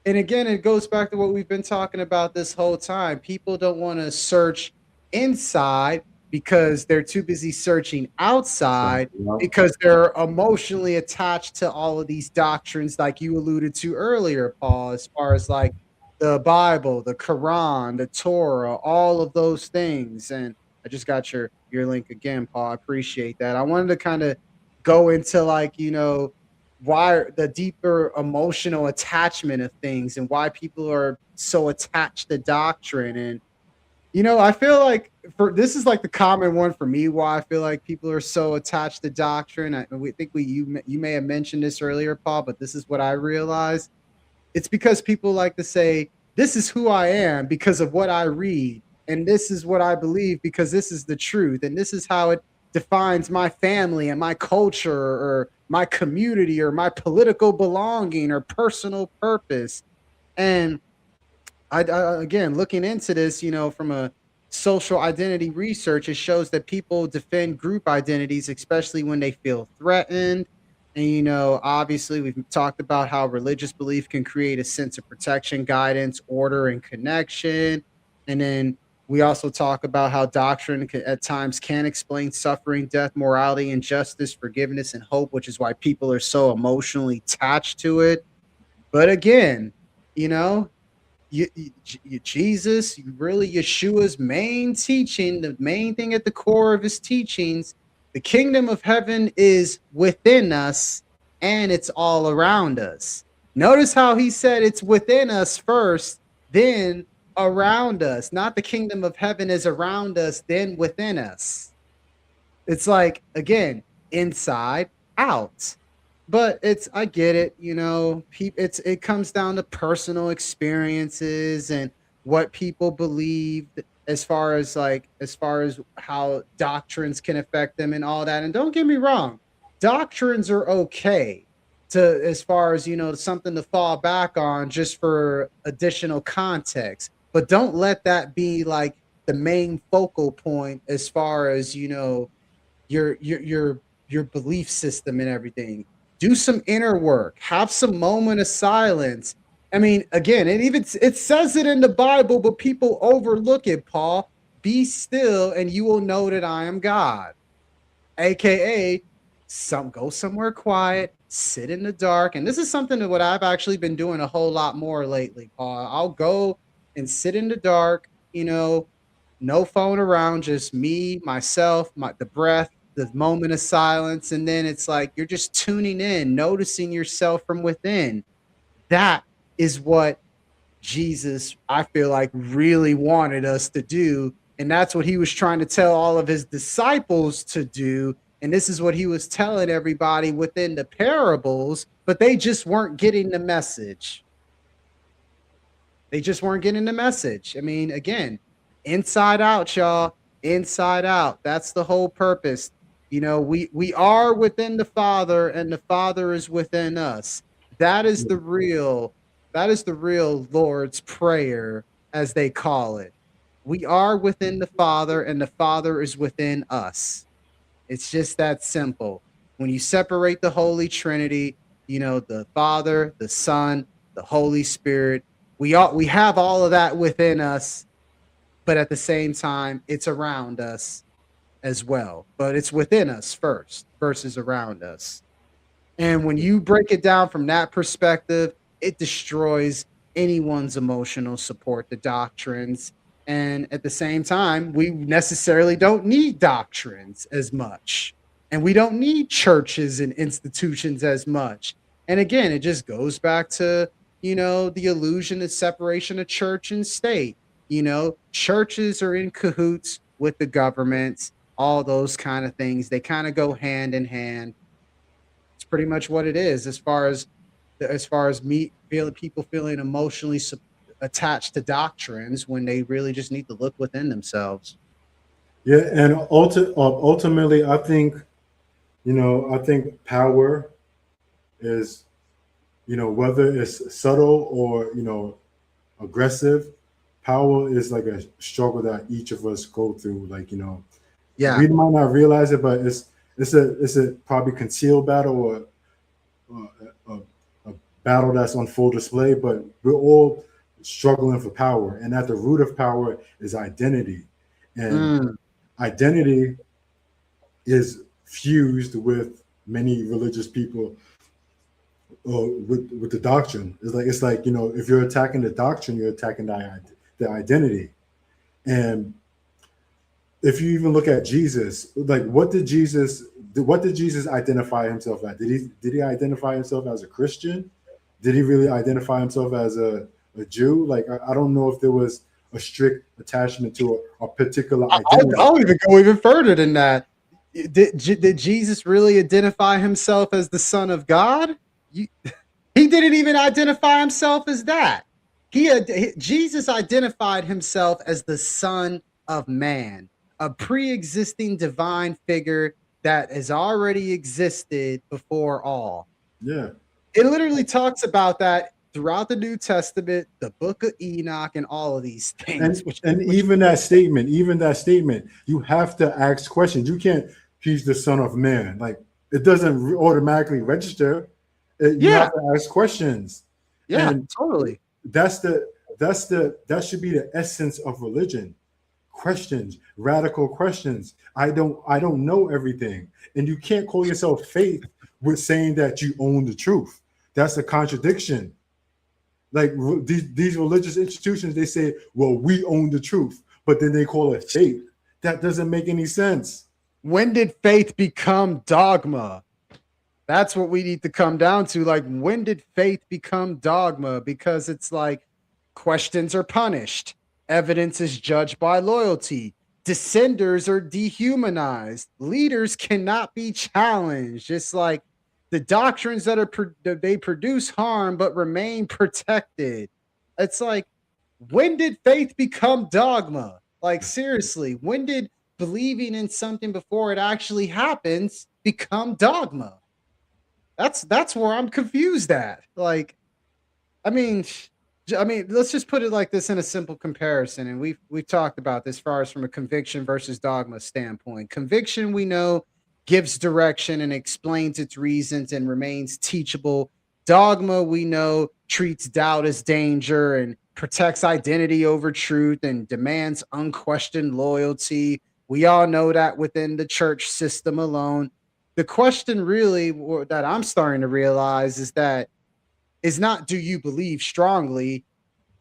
and again, it goes back to what we've been talking about this whole time. People don't want to search inside because they're too busy searching So, outside because they're emotionally attached to all of these doctrines, like you alluded to earlier, Paul, as far as like the Bible, the Quran, the Torah, all of those things. And I just got your link again, Paul. I appreciate that. I wanted to kind of go into like, why the deeper emotional attachment of things and why people are so attached to doctrine. And I feel like for this is like the common one for me why I feel like people are so attached to doctrine. We think you may have mentioned this earlier, Paul, but this is what I realized. It's because people like to say, this is who I am because of what I read, and this is what I believe because this is the truth, and this is how it defines my family and my culture or my community or my political belonging or personal purpose. And again, looking into this, from a social identity research, it shows that people defend group identities, especially when they feel threatened. And, obviously, we've talked about how religious belief can create a sense of protection, guidance, order, and connection. And then we also talk about how doctrine at times can explain suffering, death, morality, injustice, forgiveness, and hope, which is why people are so emotionally attached to it. But again, you know, Jesus, really Yeshua's main teaching, the main thing at the core of his teachings, the kingdom of heaven is within us and it's all around us. Notice how he said it's within us first, then around us. Not the kingdom of heaven is around us, then within us. It's like, again, inside out. But I get it, it comes down to personal experiences and what people believe as far as how doctrines can affect them and all that. And don't get me wrong, doctrines are okay to as far as something to fall back on just for additional context. But don't let that be like the main focal point as far as your belief system and everything. Do some inner work. Have some moment of silence. I mean, again, it says it in the Bible, but people overlook it, Paul. Be still and you will know that I am God. AKA go somewhere quiet, sit in the dark. And this is something that what I've actually been doing a whole lot more lately, Paul. I'll go and sit in the dark, no phone around, just me, myself, the breath, the moment of silence. And then it's like you're just tuning in, noticing yourself from within. That is what Jesus, I feel like, really wanted us to do. And that's what he was trying to tell all of his disciples to do. And this is what he was telling everybody within the parables, but they just weren't getting the message. They just weren't getting the message. I mean, again, inside out, y'all. Inside out. That's the whole purpose. We are within the Father, and the Father is within us. That is the real, that is the real Lord's Prayer, as they call it. We are within the Father, and the Father is within us. It's just that simple. When you separate the Holy Trinity, the Father, the Son, the Holy Spirit, we have all of that within us, but at the same time, it's around us as well. But it's within us first versus around us. And when you break it down from that perspective, it destroys anyone's emotional support, the doctrines. And at the same time, we necessarily don't need doctrines as much. And we don't need churches and institutions as much. And again, it just goes back to, the illusion of separation of church and state. Churches are in cahoots with the governments, all those kind of things. They kind of go hand in hand. It's pretty much what it is as far as me feeling people feeling emotionally attached to doctrines when they really just need to look within themselves. Yeah, and ultimately, I think power is, whether it's subtle or aggressive, power is like a struggle that each of us go through. Like, Yeah. we might not realize it, but it's a probably concealed battle or a battle that's on full display. But we're all struggling for power, and at the root of power is identity, and Mm. identity is fused with many religious people with the doctrine. It's like if you're attacking the doctrine, you're attacking the identity. And if you even look at Jesus, like what did Jesus identify himself as? Did he identify himself as a Christian? Did he really identify himself as a Jew? Like I don't know if there was a strict attachment to a particular identity. I'll even go even further than that. Did Jesus really identify himself as the Son of God? You, he didn't even identify himself as that. Jesus identified himself as the Son of Man, a pre-existing divine figure that has already existed before all. Yeah. It literally talks about that throughout the New Testament, the Book of Enoch, and all of these things. and Which, and which, even that statement, you have to ask questions. You can't. He's the son of man. Like it doesn't automatically register. You have yeah, to ask questions, yeah, and totally. that should be the essence of religion. Questions, radical questions. I don't know everything, and you can't call yourself faith with saying that you own the truth. That's a contradiction. Like these religious institutions, they say, well, we own the truth, but then they call it faith. That doesn't make any sense. When did faith become dogma? That's what we need to come down to. Like, when did faith become dogma? Because it's like questions are punished, evidence is judged by loyalty, dissenters are dehumanized, leaders cannot be challenged. It's like the doctrines that they produce harm but remain protected. It's like, when did faith become dogma? Like, seriously, when did believing in something before it actually happens become dogma? That's where I'm confused at. Like, I mean, let's just put it like this in a simple comparison, and we've talked about this as far as from a conviction versus dogma standpoint. Conviction, we know, gives direction and explains its reasons and remains teachable. Dogma, we know, treats doubt as danger and protects identity over truth and demands unquestioned loyalty. We all know that within the church system alone. The question really that I'm starting to realize is not, do you believe strongly?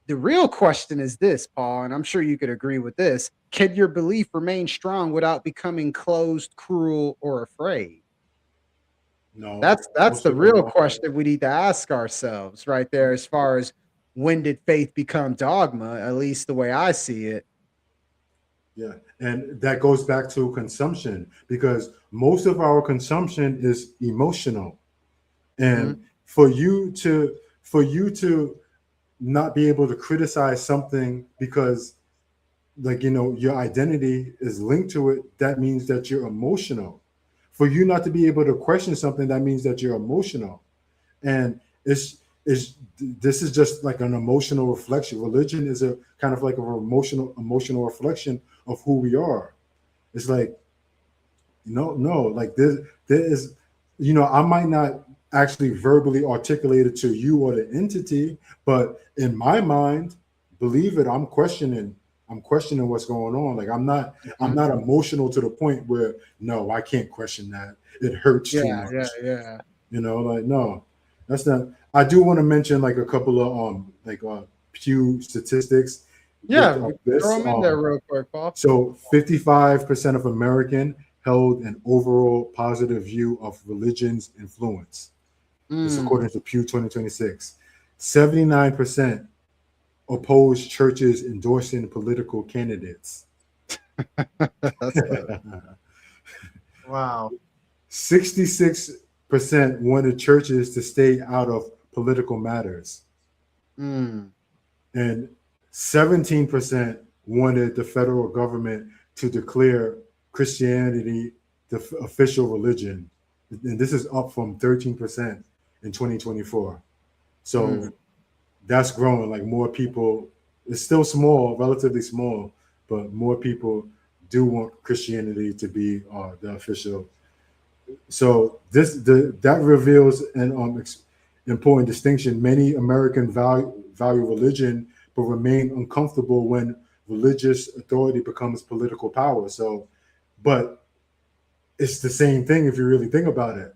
The real question is this, Paul, and I'm sure you could agree with this. Can your belief remain strong without becoming closed, cruel, or afraid? No, That's most the people real don't. question we need to ask ourselves right there, as far as when did faith become dogma, at least the way I see it. Yeah, and that goes back to consumption because most of our consumption is emotional, and Mhm. for you to not be able to criticize something because like your identity is linked to it, that means that you're emotional. For you not to be able to question something, that means that you're emotional. And it's this is just like an emotional reflection. Religion is a kind of like a emotional reflection of who we are. It's like no, like there is, I might not actually verbally articulate it to you or the entity, but in my mind, believe it, I'm questioning what's going on. Like I'm Mhm. not emotional to the point where no, I can't question that. It hurts too Yeah, yeah, much. yeah. Like no, that's not. I do want to mention like a couple of like Pew statistics. with Yeah, we can throw this. them in there real quick, Paul. So 55% of American held an overall positive view of religion's influence. This Mm, according to Pew 2026. 79% opposed churches endorsing political candidates. that's wow. 66% wanted churches to stay out of political matters. Mm, And 17% wanted the federal government to declare Christianity the official religion. And this is up from 13% in 2024. mm. So that's growing. Like more people, it's still small, relatively small, but more people do want Christianity to be the official. So that reveals an important distinction. Many American value religion, but remain uncomfortable when religious authority becomes political power. So, but it's the same thing if you really think about it.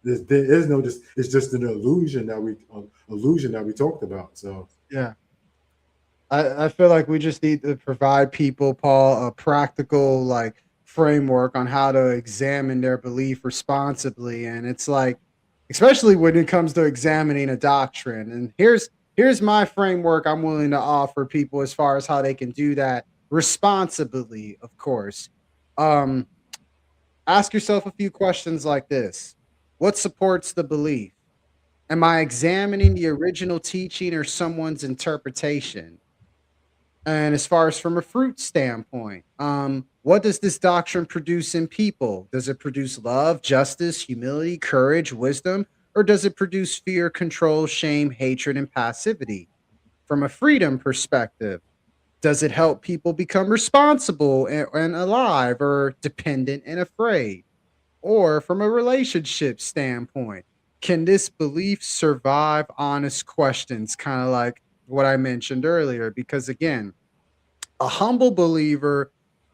There is no this. It's just an illusion that we talked about. So Yeah. I feel like we just need to provide people, Paul, a practical like framework on how to examine their belief responsibly. And it's like, especially when it comes to examining a doctrine. And here's my framework I'm willing to offer people as far as how they can do that responsibly, of course. Um, Ask yourself a few questions like this. What supports the belief? Am I examining the original teaching or someone's interpretation? And as far as from a fruit standpoint, what does this doctrine produce in people? Does it produce love, justice, humility, courage, wisdom, or does it produce fear, control, shame, hatred, and passivity? From a freedom perspective, does it help people become responsible and alive or dependent and afraid? Or from a relationship standpoint, can this belief survive honest questions? Kind of like what I mentioned earlier. Because again, a humble believer,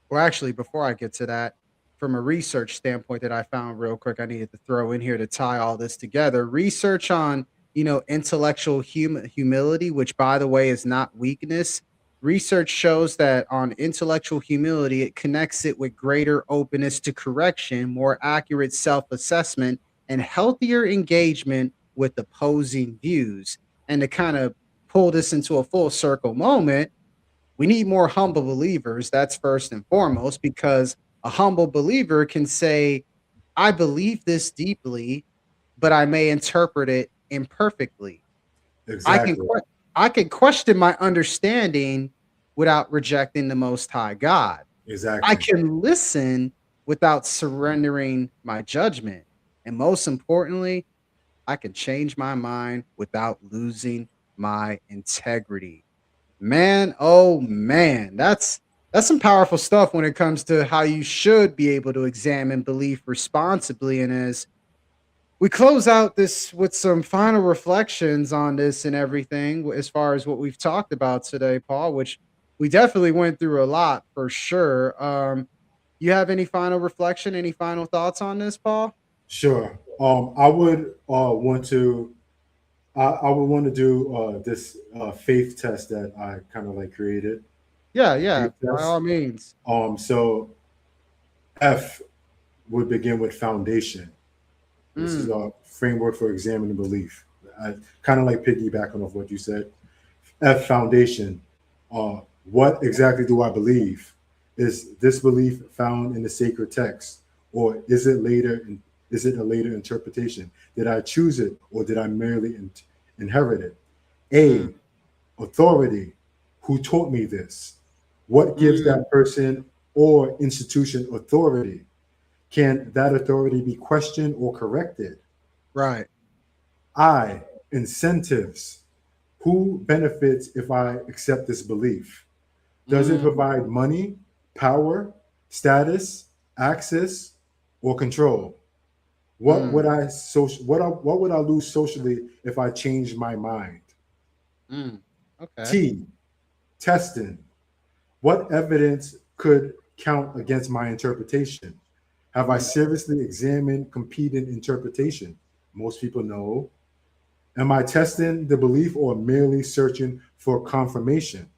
or actually, before I get to that, from a research standpoint that I found real quick, I needed to throw in here to tie all this together. Research on, intellectual humility, which by the way is not weakness. Research shows that on intellectual humility, it connects it with greater openness to correction, more accurate self assessment, and healthier engagement with opposing views. And to kind of pull this into a full circle moment, we need more humble believers. That's first and foremost, because a humble believer can say, I believe this deeply, but I may interpret it imperfectly. I can exactly, que- I can question my understanding without rejecting the most high God. I exactly, can listen without surrendering my judgment. And most importantly, I can change my mind without losing my integrity. Man, oh man, that's some powerful stuff when it comes to how you should be able to examine belief responsibly. And as we close out this with some final reflections on this and everything, as far as what we've talked about today, Paul, which we definitely went through a lot for sure. You have any final reflection, any final thoughts on this, Paul? sure. I would want to. I would want to do this faith test that I kind of like created. Yeah, A yeah, faith by test. all means. So F would begin with foundation. This is Mm, a framework for examining belief. I kind of like piggybacking off what you said. F foundation. What exactly do I believe? Is this belief found in the sacred text, or is it a later interpretation? Did I choose it, or did I merely inherit it? mm, A, authority. Who taught me this? What gives mm, that person or institution authority? Can that authority be questioned or corrected? right. I, incentives. Who benefits if I accept this belief? Does it Mm, provide money, power, status, access, or control? mm, What would I lose socially if I changed my mind? mm. Okay. T, testing. What evidence could count against my interpretation? Have I Mm, seriously examined competing interpretation? Most people know. Am I testing the belief or merely searching for confirmation?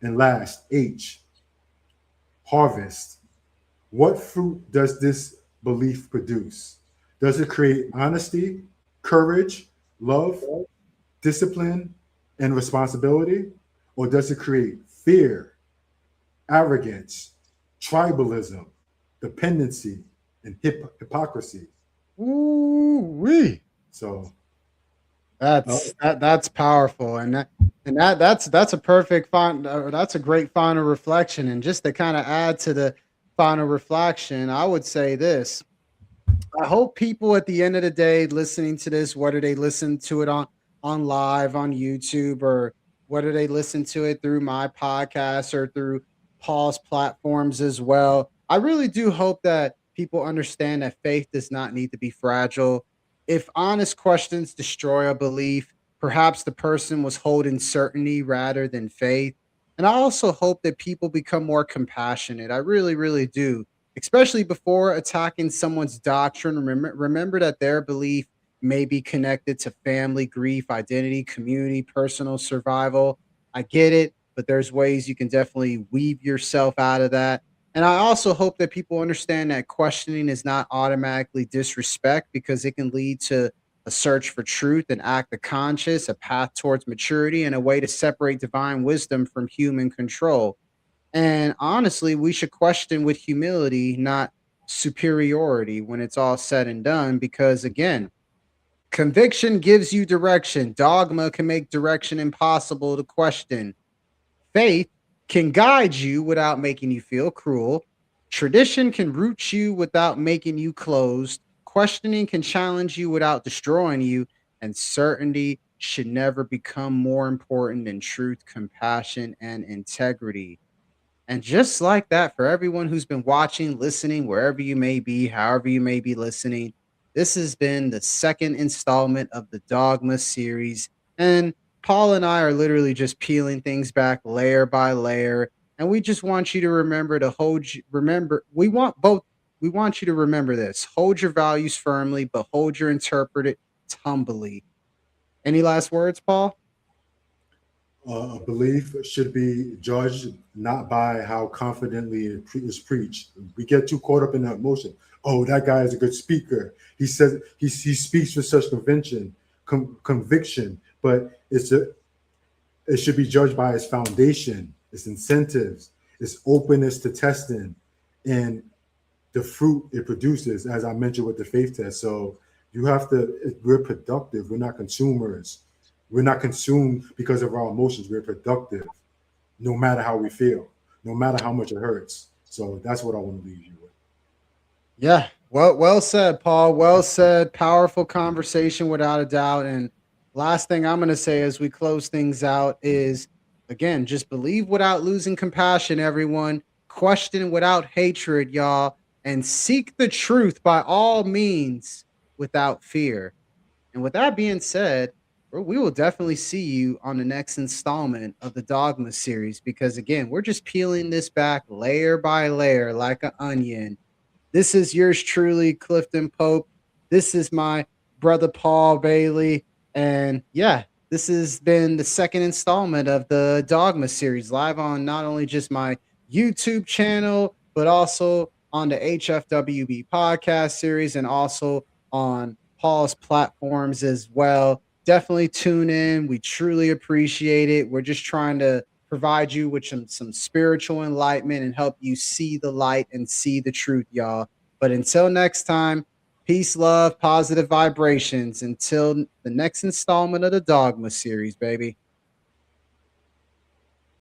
And last, H, harvest. What fruit does this belief produce? Does it create honesty, courage, love, discipline, and responsibility? Or does it create fear, arrogance, tribalism, dependency, and hypocrisy? Ooh wee. So, uh, That's powerful, and that's a perfect that's a great final reflection. And just to kind of add to the final reflection, I would say this: I hope people at the end of the day listening to this, whether they listen to it on live on YouTube or whether they listen to it through my podcast or through Paul's platforms as well, I really do hope that people understand that faith does not need to be fragile. If honest questions destroy a belief, perhaps the person was holding certainty rather than faith. And I also hope that people become more compassionate. I really, really do, especially before attacking someone's doctrine. Remember that their belief may be connected to family, grief, identity, community, personal survival. I get it, but there's ways you can definitely weave yourself out of that. And I also hope that people understand that questioning is not automatically disrespect, because it can lead to a search for truth, an act of conscience, a path towards maturity, and a way to separate divine wisdom from human control. And honestly, we should question with humility, not superiority, when it's all said and done. Because again, conviction gives you direction. Dogma can make direction impossible to question. Faith can guide you without making you feel cruel. Tradition can root you without making you closed. Questioning can challenge you without destroying you. And certainty should never become more important than truth, compassion, and integrity. And just like that, for everyone who's been watching, listening, wherever you may be, however you may be listening, this has been the second installment of the Dogma series. And Paul and I are literally just peeling things back layer by layer. And we just want you to remember to remember, we want you to remember this: hold your values firmly, but hold your interpret humbly. Any last words, Paul? a belief should be judged not by how confidently it is preached. We get too caught up in that emotion. Oh, that guy is a good speaker. He says he speaks with such conviction, but it should be judged by its foundation, its incentives, its openness to testing, and the fruit it produces, as I mentioned with the faith test. So you have to, we're productive. We're not consumers. We're not consumed because of our emotions. We're productive no matter how we feel, no matter how much it hurts. So that's what I want to leave you with. Yeah. Well said, Paul. Well said. Powerful conversation without a doubt. And last thing I'm going to say as we close things out is, again, just believe without losing compassion, everyone. Question without hatred, y'all. And seek the truth by all means without fear. And with that being said, we will definitely see you on the next installment of the Dogma series, because again, we're just peeling this back layer by layer like an onion. This is yours truly, Clifton Pope. This is my brother Paul Bailey. And yeah, this has been the second installment of the Dogma series, live on not only just my YouTube channel, but also on the HFWB podcast series and also on Paul's platforms as well. Definitely tune in. We truly appreciate it. We're just trying to provide you with some spiritual enlightenment and help you see the light and see the truth, y'all. But until next time, peace, love, positive vibrations. Until the next installment of the Dogma series, baby.